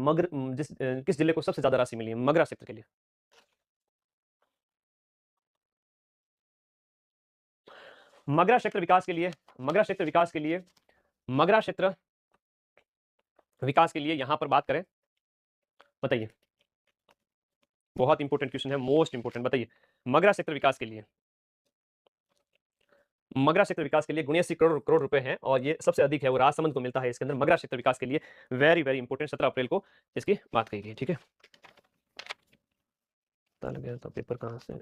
किस जिले को सबसे ज्यादा राशि मिली है मगरा क्षेत्र के लिए? मगरा क्षेत्र विकास के लिए, यहां पर बात करें, बताइए। बहुत इंपॉर्टेंट क्वेश्चन है, मोस्ट इंपॉर्टेंट, बताइए। मगरा क्षेत्र विकास के लिए, 79 करोड़ करोड़ रुपए हैं, और ये सबसे अधिक है वो राजसमंद को मिलता है इसके अंदर। मगरा क्षेत्र विकास के लिए वेरी वेरी इंपॉर्टेंट, 17 अप्रैल को इसकी बात कही गई। ठीक है, तो पेपर कहाँ से?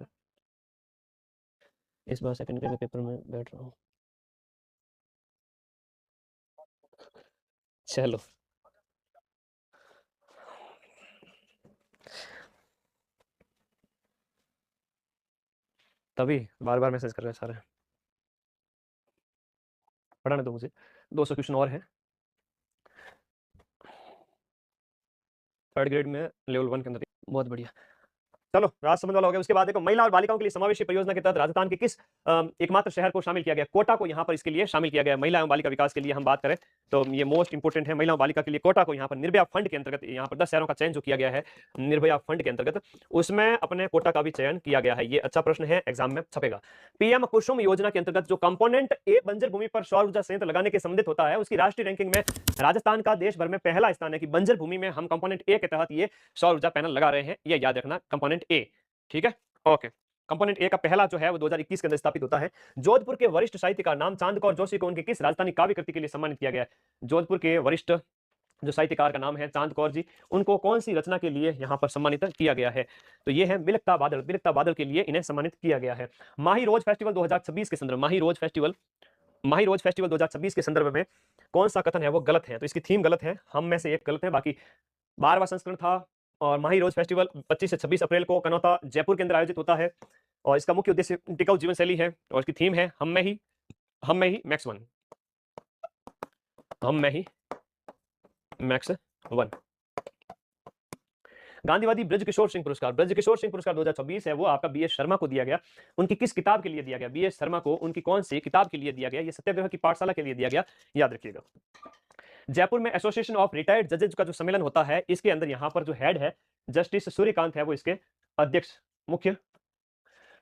इस बार सेकंड के पेपर में बैठ रहा हूँ। चलो तभी बार बार मैसेज कर रहे हैं सारे, पढ़ाने दो मुझे। 200 क्वेश्चन और है, 3rd ग्रेड में लेवल 1 के अंदर। बहुत बढ़िया। चलो राजसमंद वाला हो गया। उसके बाद देखो महिला और बालिकाओं के लिए समावेशी परियोजना के तहत राजस्थान के किस एकमात्र शहर को शामिल किया गया? कोटा को यहाँ पर इसके लिए शामिल किया गया। महिला एवं बालिका विकास के लिए हम बात करें तो ये मोस्ट इंपोर्टेंट है। महिला और बालिका के लिए कोटा को यहाँ पर निर्भया फंड के अंतर्गत यहाँ पर 10 शहरों का चयन जो किया गया है निर्भया फंड के अंतर्गत, उसमें अपने कोटा का भी चयन किया गया है। ये अच्छा प्रश्न है, एग्जाम में छपेगा। पीएम कुसुम योजना के अंतर्गत जो कंपोनेंट ए बंजर भूमि पर सौर ऊर्जा संयंत्र लगाने के संबंधित होता है, उसकी राष्ट्रीय रैंकिंग में राजस्थान का देश भर में पहला स्थान है कि बंजर भूमि में हम कंपोनेंट ए के तहत ये सौर ऊर्जा पैनल लगा रहे हैं। ये याद रखना, कंपोनेंट ए। ठीक है, ओके। कंपोनेंट ए का पहला जो है वो 2021 के अंदर स्थापित होता है। जोधपुर के वरिष्ठ साहित्यकार नाम चांद कौर जोशी को उनके किस राजस्थानी काव्य कृति के लिए सम्मानित किया गया है? जोधपुर के वरिष्ठ जो साहित्यकार का नाम है चांद कौर जी, उनको कौन सी रचना के लिए यहाँ पर सम्मानित किया गया है? तो ये है बिलखता बादल। बिलखता बादल के लिए इन्हें सम्मानित किया गया है। माही रोज फेस्टिवल 2026 के संदर्भ माही रोज फेस्टिवल 2026 के संदर्भ में कौन सा कथन है वो गलत है? तो इसकी थीम गलत है, हम में से एक गलत है, बाकी 12वां संस्करण था। और माही रोज फेस्टिवल 25 से 26 अप्रैल को कनौता जयपुर के अंदर आयोजित होता है और इसका मुख्य उद्देश्य टिकाऊ जीवन शैली है और इसकी थीम है हम में ही मैक्स वन, हम में ही मैक्स वन। गांधीवादी ब्रजकिशोर सिंह पुरस्कार 2026 है वो आपका बीएस शर्मा को दिया गया। उनकी किस किताब के लिए दिया गया? बीएस शर्मा को उनकी कौन सी किताब के लिए दिया गया? ये सत्याग्रह की पाठशाला के लिए दिया गया, याद रखिएगा। जयपुर में एसोसिएशन ऑफ रिटायर्ड जजेज का जो सम्मेलन होता है, इसके अंदर यहाँ पर जो हेड है जस्टिस सूर्यकांत है वो इसके अध्यक्ष मुख्य।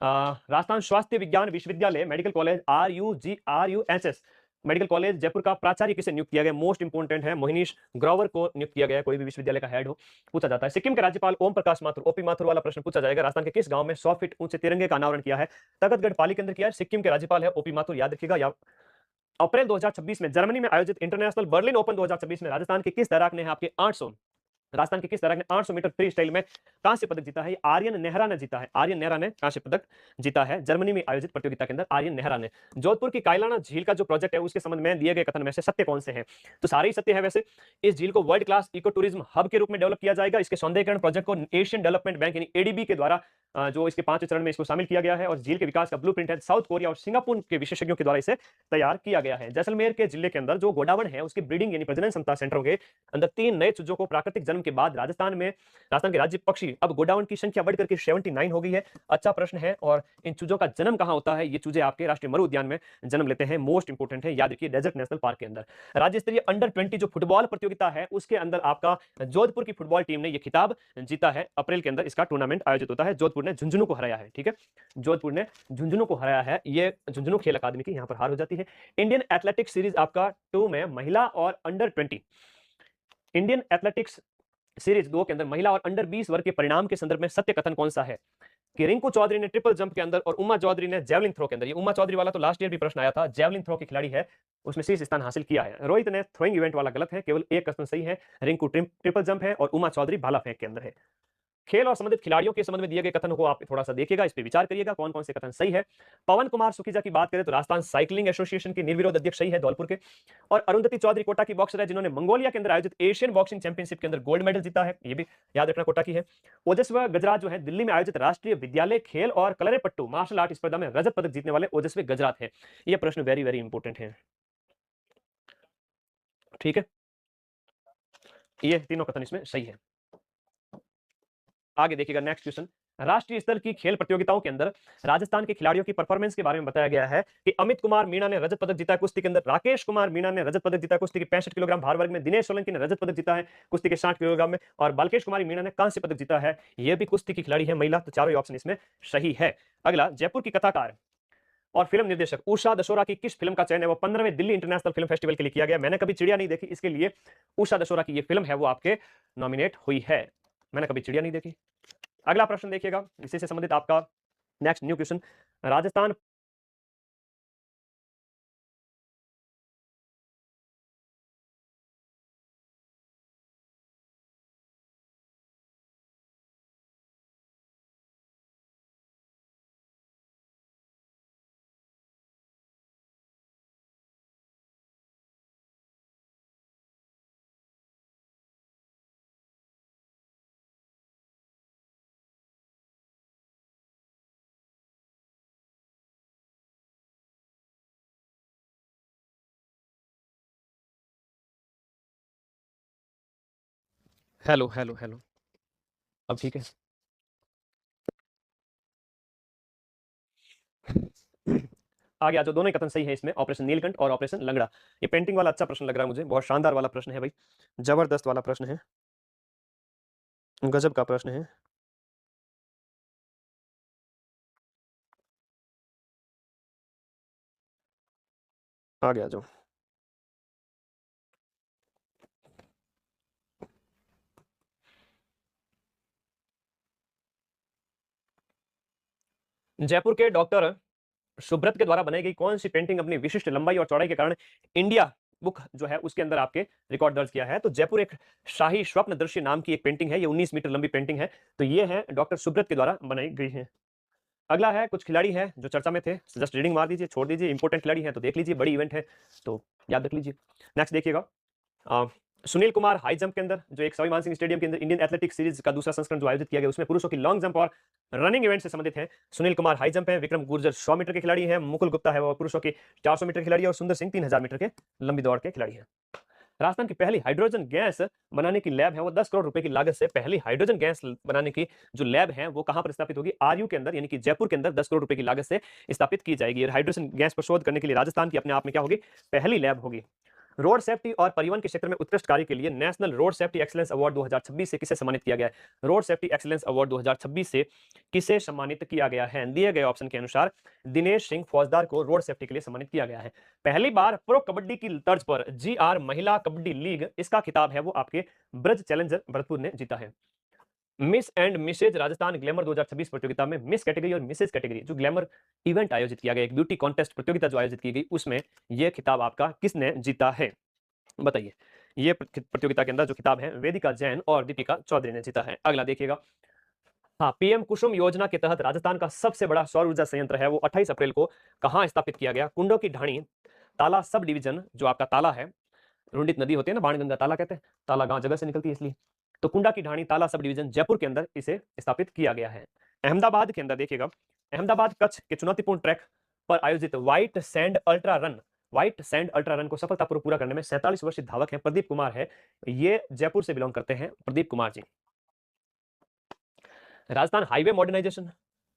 राजस्थान स्वास्थ्य विज्ञान विश्वविद्यालय medical college RUGRUHS medical college Jaipur का प्राचार्य किसे नियुक्त किया गया? मोस्ट इंपोर्टेंट है, मोहिनीश ग्रोवर को नियुक्त किया गया। कोई भी विश्वविद्यालय का हेड हो पूछा जाता है। सिक्किम के राज्यपाल ओम प्रकाश माथुर, ओपी माथुर वाला प्रश्न पूछा जाएगा। राजस्थान के किस गांव में 100 फीट ऊंचे तिरंगे का अनावरण किया है? तखतगढ़ पाली के अंदर किया है। सिक्किम के राज्यपाल है ओपी माथुर, याद रखिएगा। या अप्रैल 2026 में जर्मनी में आयोजित इंटरनेशनल बर्लिन ओपन 2026 में राजस्थान के किस तैराक ने आपके 800 मीटर फ्री स्टाइल में कांस्य पदक जीता है? आर्यन नेहरा ने जीता है। आर्यन नेहरा ने कांस्य पदक जीता है जर्मनी में आयोजित प्रतियोगिता के अंदर, आर्यन नेहरा ने। जोधपुर की कायलाना झील का जो प्रोजेक्ट है उसके संबंध में दिए गए कथन में से सत्य कौन से हैं? तो सारे ही सत्य है। वैसे इस झील को world class eco tourism hub के रूप में डेवलप किया जाएगा। इसके सौंदर्यीकरण प्रोजेक्ट को एशियन डेवलपमेंट बैंक यानी एडीबी के द्वारा जो इसके 5वें चरण में इसको शामिल किया गया है और झील के विकास का ब्लूप्रिंट है साउथ कोरिया और सिंगापुर के विशेषज्ञों के द्वारा इसे तैयार किया गया है। जैसलमेर के जिले के अंदर जो गोडावण है उसकी ब्रीडिंग यानी प्रजनन क्षमता सेंटरों के अंदर 3 नए चूजों को प्राकृतिक जन्म के बाद राजस्थान के राज्य पक्षी अब गोडावण की संख्या बढ़कर के 79 हो गई है। अच्छा प्रश्न है। और इन चूजों का जन्म कहां होता है? ये चूजे आपके राष्ट्रीय मरु उद्यान में जन्म लेते हैं। मोस्ट इंपोर्टेंट है, याद रखिए, डेजर्ट नेशनल पार्क के अंदर। राज्य स्तरीय अंडर 20 जो फुटबॉल प्रतियोगिता है उसके अंदर आपका जोधपुर की फुटबॉल टीम ने यह खिताब जीता है। अप्रैल के अंदर इसका टूर्नामेंट आयोजित होता है। जोधपुर ने झुंझुनू को हराया है। ठीक है, जोधपुर ने झुंझुनू को हराया है। ये झुंझुनू खेल अकादमी की यहां पर हार हो जाती है। इंडियन एथलेटिक्स सीरीज आपका 2 में महिला और अंडर 20 इंडियन एथलेटिक्स सीरीज 2 के अंदर महिला और अंडर 20 वर्ग के परिणाम के संदर्भ में सत्य कथन कौन सा है? कि रिंकू चौधरी ने ट्रिपल जंप के अंदर और उमा चौधरी ने जेवलिन थ्रो के अंदर, ये उमा चौधरी वाला तो लास्ट ईयर भी प्रश्न आया था, जेवलिन थ्रो की खिलाड़ी है, उसमें शीर्ष स्थान हासिल किया है। रोहित ने थ्रोइंग इवेंट वाला गलत है, केवल एक कथन सही है, रिंकू ट्रिपल जंप है और उमा चौधरी भाला फेंक के अंदर है। खेल और संबंधित खिलाड़ियों के संबंध में दिए गए कथन को आप थोड़ा सा देखिएगा, इस पे विचार करिएगा कौन कौन से कथन सही है। पवन कुमार सुखीजा की बात करें तो राजस्थान साइकिलिंग एसोसिएशन के निर्विरोध अध्यक्ष सही है धौलपुर के। और अरुंधति चौधरी कोटा की बॉक्सर है जिन्होंने मंगोलिया के अंदर आयोजित एशियन बॉक्सिंग चैंपियनशिप के अंदर गोल्ड मेडल जीता है, ये भी याद रखना कोटा की है। ओजस्वी गजरात जो है दिल्ली में आयोजित राष्ट्रीय विद्यालय खेल और कलरीपट्टू मार्शल आर्ट स्पर्धा में रजत पदक जीतने वाले ओजस्वी गजरात है। यह प्रश्न वेरी वेरी इंपॉर्टेंट है। ठीक है, ये तीनों कथन इसमें सही है। आगे देखिएगा नेक्स्ट क्वेश्चन। राष्ट्रीय स्तर की खेल प्रतियोगिताओं के अंदर राजस्थान के खिलाड़ियों की परफॉर्मेंस के बारे में बताया गया है कि अमित कुमार मीणा ने रजत पदक जीता है कुश्ती के अंदर, राकेश कुमार मीणा ने रजत पदक जीता है कुश्ती के 65 किलोग्राम भार वर्ग में, दिनेश सोलंकी ने रजत पदक जीता है कुश्ती के 60 किलोग्राम में और बालकेश कुमारी मीणा ने कांस्य पदक जीता है, यह भी कुश्ती की खिलाड़ी है महिला। तो चारों ऑप्शन इसमें सही है। अगला, जयपुर की कथाकार और फिल्म निर्देशक उषा दशोरा की किस फिल्म का चयन है वो 15वें दिल्ली इंटरनेशनल फिल्म फेस्टिवल के लिए किया गया? मैंने कभी चिड़िया नहीं देखी, इसके लिए उषा दशोरा की ये फिल्म है वो आपके नॉमिनेट हुई है। मैंने कभी चिड़िया नहीं देखी। अगला प्रश्न देखिएगा, इसी से संबंधित आपका next new question. Rajasthan hello hello hello, अब ठीक है। आगे आ जाओ, दोनों ही कथन सही है इसमें, ऑपरेशन नीलकंठ और ऑपरेशन लंगड़ा। ये पेंटिंग वाला अच्छा प्रश्न लग रहा है मुझे, बहुत शानदार वाला प्रश्न है भाई, जबरदस्त वाला प्रश्न है, गजब का प्रश्न है। आगे आ जाओ। जयपुर के डॉक्टर सुब्रत के द्वारा बनाई गई कौन सी पेंटिंग अपनी विशिष्ट लंबाई और चौड़ाई के कारण इंडिया बुक जो है उसके अंदर आपके रिकॉर्ड दर्ज किया है? तो जयपुर एक शाही स्वप्न दृश्य नाम की एक पेंटिंग है, ये 19 मीटर लंबी पेंटिंग है, तो ये है डॉक्टर सुब्रत के द्वारा बनाई गई है। अगला है, कुछ खिलाड़ी हैं जो चर्चा में थे, जस्ट रीडिंग मार दीजिए, छोड़ दीजिए, इंपॉर्टेंट खिलाड़ी हैं तो देख लीजिए, बड़ी इवेंट है तो याद रख लीजिए। नेक्स्ट देखिएगा, सुनील कुमार हाई जंप के अंदर, जो एक सवाई मानसिंह स्टेडियम के अंदर इंडियन एथलेटिक्स सीरीज का दूसरा संस्करण जो आयोजित किया गया, उसमें पुरुषों की लॉन्ग जंप और रनिंग इवेंट से संबंधित है। सुनील कुमार हाई जंप है, विक्रम गुर्जर 100 मीटर के खिलाड़ी हैं, मुकुल गुप्ता है वो पुरुषों के 400 मीटर खिलाड़ी है, और सुंदर सिंह 3000 मीटर के लंबी दौड़ के खिलाड़ी हैं। राजस्थान की पहली हाइड्रोजन गैस बनाने की लैब है, वो 10 करोड़ रुपए की लागत से पहली हाइड्रोजन गैस बनाने की जो लैब है वो कहां पर स्थापित होगी? आरयू के अंदर, यानी कि जयपुर के अंदर 10 करोड़ रुपए की लागत से स्थापित की जाएगी। हाइड्रोजन गैस पर शोध करने के लिए राजस्थान की अपने आप में क्या होगी? पहली लैब होगी। रोड सेफ्टी और परिवहन के क्षेत्र में उत्कृष्ट कार्य के लिए national road safety excellence award 2026 से किसे सम्मानित किया गया है? रोड सेफ्टी एक्सीलेंस अवार्ड 2026 से किसे सम्मानित किया गया है? दिए गए ऑप्शन के अनुसार दिनेश सिंह फौजदार को रोड सेफ्टी के लिए सम्मानित किया गया है। पहली बार प्रो कबड्डी की तर्ज पर जीआर महिला कबड्डी लीग, इसका खिताब है वो आपके ब्रज चैलेंजर भरतपुर ने जीता है। Miss and Mrs Rajasthan glamour 2026 प्रतियोगिता में मिस कैटेगरी और मिसेज कैटेगरी जो ग्लैमर इवेंट आयोजित किया गया, एक ब्यूटी कॉन्टेस्ट प्रतियोगिता जो आयोजित की गई, उसमें यह खिताब आपका किसने जीता है? बताइए। ये प्रतियोगिता के अंदर जो खिताब है वेदिका जैन और दीपिका चौधरी ने जीता है। अगला देखिएगा, हाँ, पीएम कुसुम योजना के तहत राजस्थान का सबसे बड़ा सौर ऊर्जा संयंत्र है वो 28 अप्रैल को कहां स्थापित किया गया? कुंडो की ढाणी ताला सब डिवीजन, जो आपका ताला है, रुंडित नदी होती है ना, बाणगंगा ताला कहते हैं, ताला गांव जगह से निकलती है इसलिए, तो कुंडा की ढाणी ताला सब डिवीजन जयपुर के अंदर इसे स्थापित किया गया है। अहमदाबाद के अंदर देखिएगा, अहमदाबाद कच्छ के चुनौतीपूर्ण ट्रैक पर आयोजित white sand ultra run, white sand ultra run को सफलतापूर्वक पूरा करने में 47 वर्षीय धावक हैं प्रदीप कुमार है, ये जयपुर से बिलोंग करते हैं प्रदीप कुमार जी। राजस्थान हाईवे मॉडर्नाइजेशन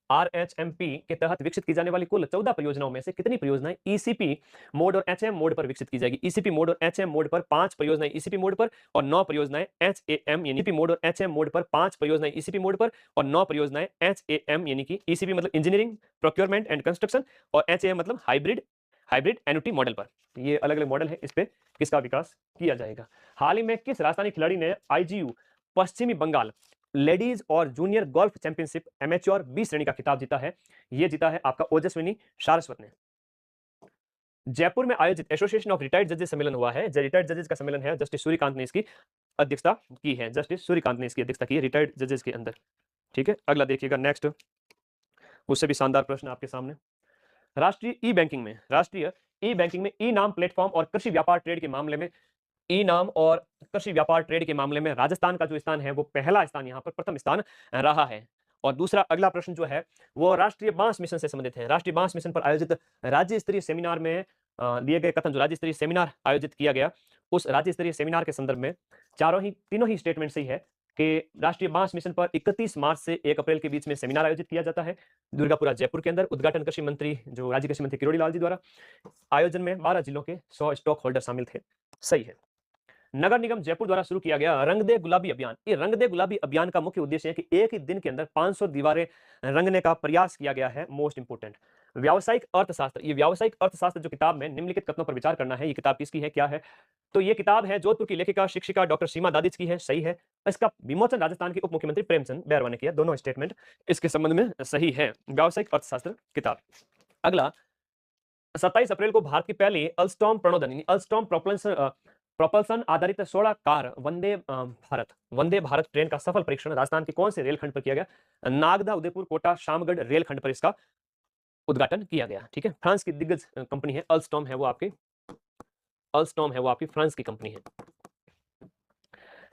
आरएचएमपी के तहत विकसित की जाने वाली कुल 14 परियोजनाओं में से कितनी परियोजनाएं ईसीपी मोड और एचएम मोड पर विकसित की जाएगी? ईसीपी मोड और एचएम मोड पर 5 परियोजनाएं ईसीपी मोड पर और 9 परियोजनाएं एचएएम यानी ईसीपी मोड और एचएम मोड पर 5 परियोजनाएं ईसीपी मोड पर और 9 परियोजनाएं एचएएम यानी कि ईसीपी मतलब इंजीनियरिंग प्रोक्योरमेंट एंड कंस्ट्रक्शन और एचएएम मतलब हाइब्रिड एन्युटी मॉडल पर। ये अलग अलग मॉडल है, इस पे किसका विकास किया जाएगा? हाल ही में किस राजस्थानी खिलाड़ी ने आईजीयू पश्चिमी बंगाल लेडीज और junior golf championship amateur B श्रेणी का खिताब जीता है? यह जीता है आपका ओजस्विनी सारस्वत ने। जयपुर में आयोजित एसोसिएशन ऑफ रिटायर्ड जजेस सम्मेलन हुआ है, रिटायर्ड जजेस का सम्मेलन है, जस्टिस सूर्यकांत ने इसकी अध्यक्षता की है, जस्टिस सूर्यकांत ने इसकी अध्यक्षता की है रिटायर्ड जजेस के अंदर। ठीक है, अगला देखिएगा, नेक्स्ट उससे भी शानदार प्रश्न आपके सामने। राष्ट्रीय ई बैंकिंग में ई नाम प्लेटफॉर्म और कृषि व्यापार ट्रेड के मामले में ई नाम और कृषि व्यापार ट्रेड के मामले में राजस्थान का जो स्थान है वो पहला स्थान, यहां पर प्रथम स्थान रहा है। और दूसरा अगला प्रश्न जो है वो राष्ट्रीय बांस मिशन से संबंधित है। राष्ट्रीय बांस मिशन पर आयोजित राज्य स्तरीय सेमिनार में दिए गए कथन, जो राज्य स्तरीय सेमिनार आयोजित किया गया, उस राज्य स्तरीय सेमिनार के संदर्भ में तीनों ही स्टेटमेंट सही है कि राष्ट्रीय बांस मिशन पर 31 मार्च से 1 अप्रैल के बीच में सेमिनार आयोजित किया जाता है दुर्गापुरा जयपुर के अंदर। उद्घाटन कृषि मंत्री जो राज्य कृषि मंत्री किरोड़ी लाल जी द्वारा। आयोजन में 12 जिलों के 100 स्टॉक होल्डर शामिल थे। सही है। नगर निगम जयपुर द्वारा शुरू किया गया रंग दे गुलाबी अभियान, ये रंग दे गुलाबी अभियान का मुख्य उद्देश्य है कि एक ही दिन के अंदर 500 दीवारें रंगने का प्रयास किया गया है। मोस्ट इंपोर्टेंट व्यावसायिक अर्थशास्त्र, ये व्यावसायिक अर्थशास्त्र जो किताब में निम्नलिखित कथनों पर विचार करना है, ये किताब किसकी है, क्या है? तो ये किताब है जोधपुर की लेखिका शिक्षिका डॉक्टर सीमा दादिज की है। सही है। इसका विमोचन राजस्थान के उप मुख्यमंत्री प्रेमचंद बैरवा ने किया। दोनों स्टेटमेंट इसके संबंध में सही है। व्यावसायिक अर्थशास्त्र किताब। अगला, 27 अप्रैल को भारत की पहली अल्स्टॉम प्रणोदन अल्स्टॉम प्रोपल्सन आधारित 16 कार वंदे भारत ट्रेन का सफल परीक्षण राजस्थान के कौन से रेलखंड पर किया गया? नागदा, उदयपुर, कोटा, शामगढ़ रेलखंड पर इसका उद्घाटन किया गया। ठीक है, फ्रांस की दिग्गज कंपनी है अल्स्टॉम है वो आपकी फ्रांस की कंपनी है।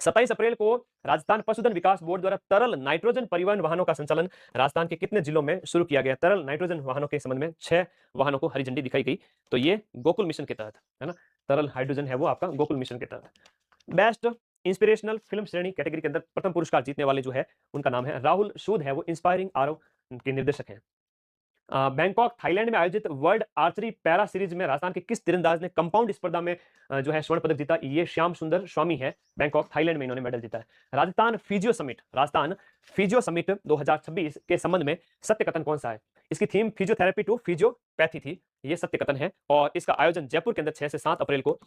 27 अप्रैल को राजस्थान पशुधन विकास बोर्ड द्वारा तरल नाइट्रोजन परिवहन वाहनों का संचालन राजस्थान के कितने जिलों में शुरू किया गया? तरल नाइट्रोजन वाहनों के संबंध में 6 वाहनों को हरी झंडी दिखाई गई। तो ये गोकुल मिशन के तहत है ना, तरल हाइड्रोजन है वो आपका गोकुल मिशन के तहत। बेस्ट इंस्पिरेशनल फिल्म श्रेणी कैटेगरी के अंदर प्रथम पुरस्कार जीतने वाले जो है उनका नाम है राहुल सूद है, वो इंस्पायरिंग आरव के निर्देशक हैं। बैंकॉक थाईलैंड में आयोजित वर्ल्ड आर्चरी पैरा सीरीज में राजस्थान के किस तीरंदाज ने कंपाउंड स्पर्धा में जो है स्वर्ण पदक जीता? ये श्याम सुंदर स्वामी है, बैंकॉक थाईलैंड में इन्होंने मेडल जीता है। राजस्थान फिजियो समिट 2026 के संबंध में सत्य कथन कौन सा है? इसकी थीम फिजियोथेरेपी टू फिजियोपैथी थी, ये सत्य कथन है। और इसका आयोजन जयपुर के अंदर 6 से 7 अप्रैल को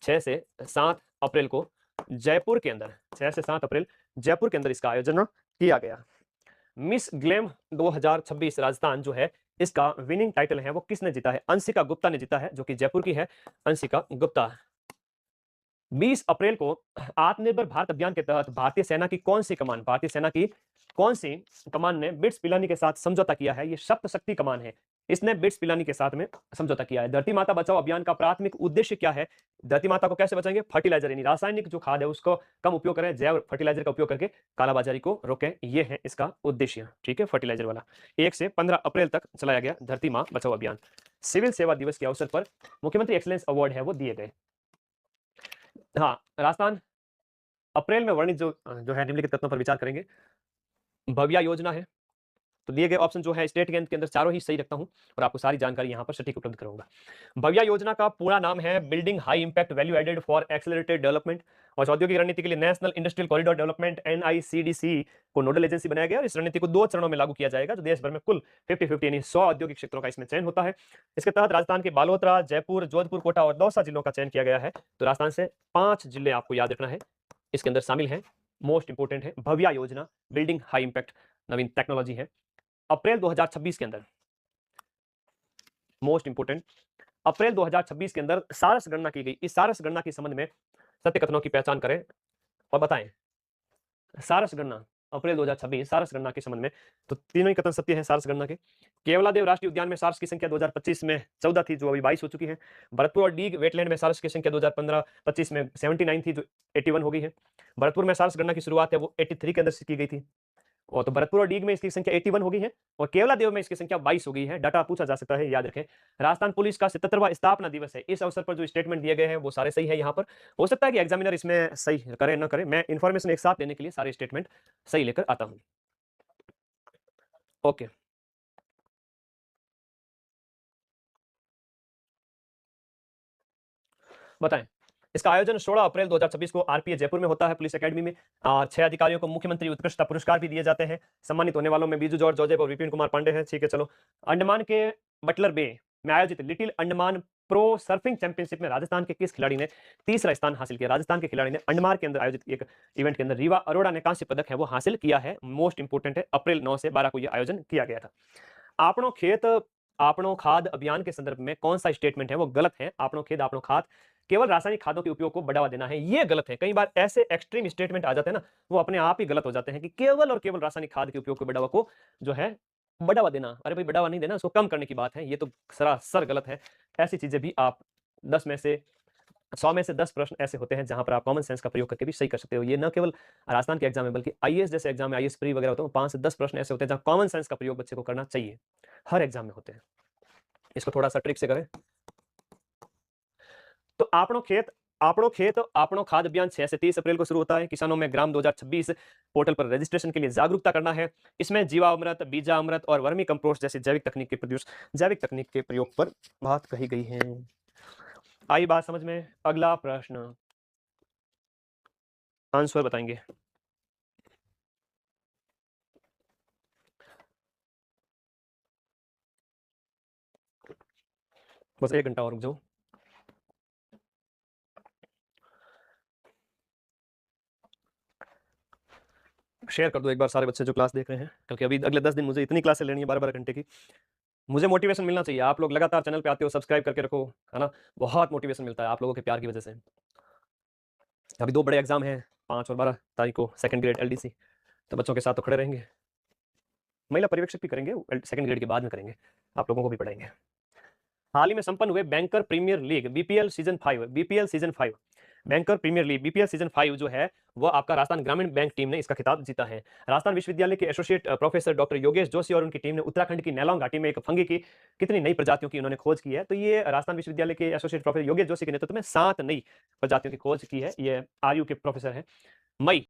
6 से 7 अप्रैल को जयपुर के अंदर 6 से 7 अप्रैल जयपुर के अंदर इसका आयोजन किया गया। मिस ग्लैम 2026 राजस्थान जो है, इसका विनिंग टाइटल है वो किसने जीता है? अंशिका गुप्ता ने जीता है, जो कि जयपुर की है, अंशिका गुप्ता। 20 अप्रैल को आत्मनिर्भर भारत अभियान के तहत भारतीय सेना की कौन सी कमान ने बिट्स पिलानी के साथ समझौता किया है? ये सप्त शक्ति कमान है, इसने बिट्स पिलानी के साथ में समझौता किया है। धरती माता बचाओ अभियान का प्राथमिक उद्देश्य क्या है? धरती माता को कैसे बचाएंगे? फर्टिलाइजर यानी रासायनिक जो खाद है उसको कम उपयोग करें, जैव फर्टिलाइजर का उपयोग करके कालाबाजारी को रोकें, ये है इसका उद्देश्य। ठीक है, फर्टिलाइजर वाला 1 से 15 अप्रैल तक चलाया गया धरती मां बचाओ अभियान। सिविल सेवा दिवस के अवसर पर मुख्यमंत्री एक्सीलेंस अवार्ड है वो दिए गए। हाँ, राजस्थान अप्रैल में वर्णित जो है निम्नलिखित तत्वों पर विचार करेंगे। भव्या योजना है, तो दिए गए ऑप्शन जो है स्टेट के अंदर चारों ही सही रखता हूं और आपको सारी जानकारी यहां पर सटीक उपलब्ध कराऊंगा। भव्या योजना का पूरा नाम है building high impact value added for accelerated development, और औद्योगिक रणनीति के लिए national industrial corridor development NICDC को नोडल एजेंसी बनाया गया और इस रणनीति को 2 चरणों में लागू किया जाएगा। तो देश भर में कुल 50-50 यानी 100 औद्योगिक क्षेत्रों का इसमें चयन होता है। इसके तहत राजस्थान के बालोतरा, जयपुर, जोधपुर, कोटा और दौसा जिलों का चयन किया गया है। तो राजस्थान से 5 जिले आपको याद रखना है, इसके अंदर शामिल है। मोस्ट इंपोर्टेंट है भव्या योजना, बिल्डिंग हाई इंपैक्ट नवीन टेक्नोलॉजी है। अप्रैल 2026 के अंदर मोस्ट इंपोर्टेंट, अप्रैल 2026 के अंदर सारस गणना की गई। इस सारस गणना के संबंध में सत्य कथनों की पहचान करें और बताएं। सारस गणना अप्रैल 2026 सारस गणना के संबंध में, तो तीनों ही कथन सत्य हैं सारस गणना के। केवलादेव राष्ट्रीय उद्यान में सारस की संख्या 2025 में 14 थी, जो अभी 22 हो चुकी है। भरतपुर और डीग वेटलैंड में सारस की संख्या 2015-25 में 79 थी, जो 81 हो गई है। भरतपुर में सारस गणना की शुरुआत है वो 83 के अंदर से की गई थी, और तो भरतपुर और डीग में इसकी संख्या 81 हो गई है और केवलादेव में इसकी संख्या 22 हो गई है। डाटा पूछा जा सकता है, याद रखें। राजस्थान पुलिस का 77वां स्थापना दिवस है। इस अवसर पर जो स्टेटमेंट दिए गए हैं वो सारे सही है। यहाँ पर हो सकता है कि एग्जामिनर इसमें सही करे ना करे, मैं इंफॉर्मेशन एक साथ लेने के लिए सारे स्टेटमेंट सही लेकर आता हूं। ओके, बताएं। इसका आयोजन 16 अप्रैल 2026 को RPA जयपुर में होता है, पुलिस एकेडमी में। 6 अधिकारियों को मुख्यमंत्री उत्कृष्टता पुरस्कार भी दिए जाते हैं। सम्मानित होने वालों में बीजू जॉर्ज जोजेफ और विपिन कुमार पांडे हैं। ठीक है, चलो। अंडमान के बटलर बे में आयोजित little Andaman pro surfing championship में राजस्थान के किस खिलाड़ी ने तीसरा स्थान हासिल किया? राजस्थान के खिलाड़ी ने अंडमान के अंदर आयोजित एक इवेंट के अंदर रीवा अरोड़ा ने कांस्य पदक है वो हासिल किया है। मोस्ट इंपोर्टेंट है, अप्रैल 9 से 12 को यह आयोजन किया गया था। आपनो खेत आपनो खाद अभियान के संदर्भ में कौन सा स्टेटमेंट है वो गलत है? आपनो खेत आपनो खाद केवल रासायनिक खादों के उपयोग को बढ़ावा देना है, ये गलत है। कई बार ऐसे एक्सट्रीम स्टेटमेंट आ जाते हैं ना, वो अपने आप ही गलत हो जाते हैं कि केवल और केवल रासायनिक खाद के उपयोग को जो है बढ़ावा देना। अरे भाई, बढ़ावा नहीं देना, उसको कम करने की बात है। ये तो सरासर गलत है। ऐसी चीजें भी आप 10 में से 100 में से 10 प्रश्न ऐसे होते हैं जहां पर आप कॉमन सेंस का प्रयोग करके भी सही कर सकते हो। ये न केवल राजस्थान के एग्जाम में बल्कि IAS जैसे एग्जाम में, IAS प्री वगैरह होते हैं, 5 से 10 प्रश्न ऐसे होते हैं जहां कॉमन सेंस का प्रयोग बच्चे को करना चाहिए। हर एग्जाम में होते हैं, इसको थोड़ा सा ट्रिक से करें। तो आपनो खेत आपनो खाद अभियान 6 से 30 अप्रैल को शुरू होता है। किसानों में ग्राम 2026 पोर्टल पर रजिस्ट्रेशन के लिए जागरूकता करना है। इसमें जीवामृत, बीजामृत और वर्मी कंपोस्ट जैसी जैविक तकनीक के प्रयोग पर बात कही गई है। आई बात समझ में? अगला प्रश्न, आंसर बताएंगे। बस 1 घंटा और रुक जाओ। शेयर कर दो एक बार सारे बच्चे जो क्लास देख रहे हैं, क्योंकि अभी अगले 10 दिन मुझे इतनी क्लासें लेनी है 12-12 घंटे की। मुझे मोटिवेशन मिलना चाहिए। आप लोग लगातार चैनल पे आते हो, सब्सक्राइब करके रखो, है ना। बहुत मोटिवेशन मिलता है आप लोगों के प्यार की वजह से। अभी 2 बड़े एग्जाम हैं, 5 और 12 तारीख को, सेकंड ग्रेड LDC, तो बच्चों के साथ तो खड़े रहेंगे। महिला पर्यवेक्षक भी करेंगे, सेकंड ग्रेड के बाद में करेंगे, आप लोगों को भी पढ़ाएंगे। हाल ही में संपन्न हुए banker premier league BPL season 5 banker premier league BPL season 5 जो है वो आपका राजस्थान ग्रामीण बैंक टीम ने इसका खिताब जीता है। राजस्थान विश्वविद्यालय के associate professor doctor Yogesh Joshi और उनकी टीम ने उत्तराखंड की नैलौंग घाटी में एक फंगी की कितनी नई प्रजातियों की उन्होंने खोज की है? तो ये राजस्थान विश्वविद्यालय के एसोसिएट प्रोफेसर योगेश जोशी के नेतृत्व में 7 नई प्रजातियों की खोज की है। ये RU के प्रोफेसर है। मई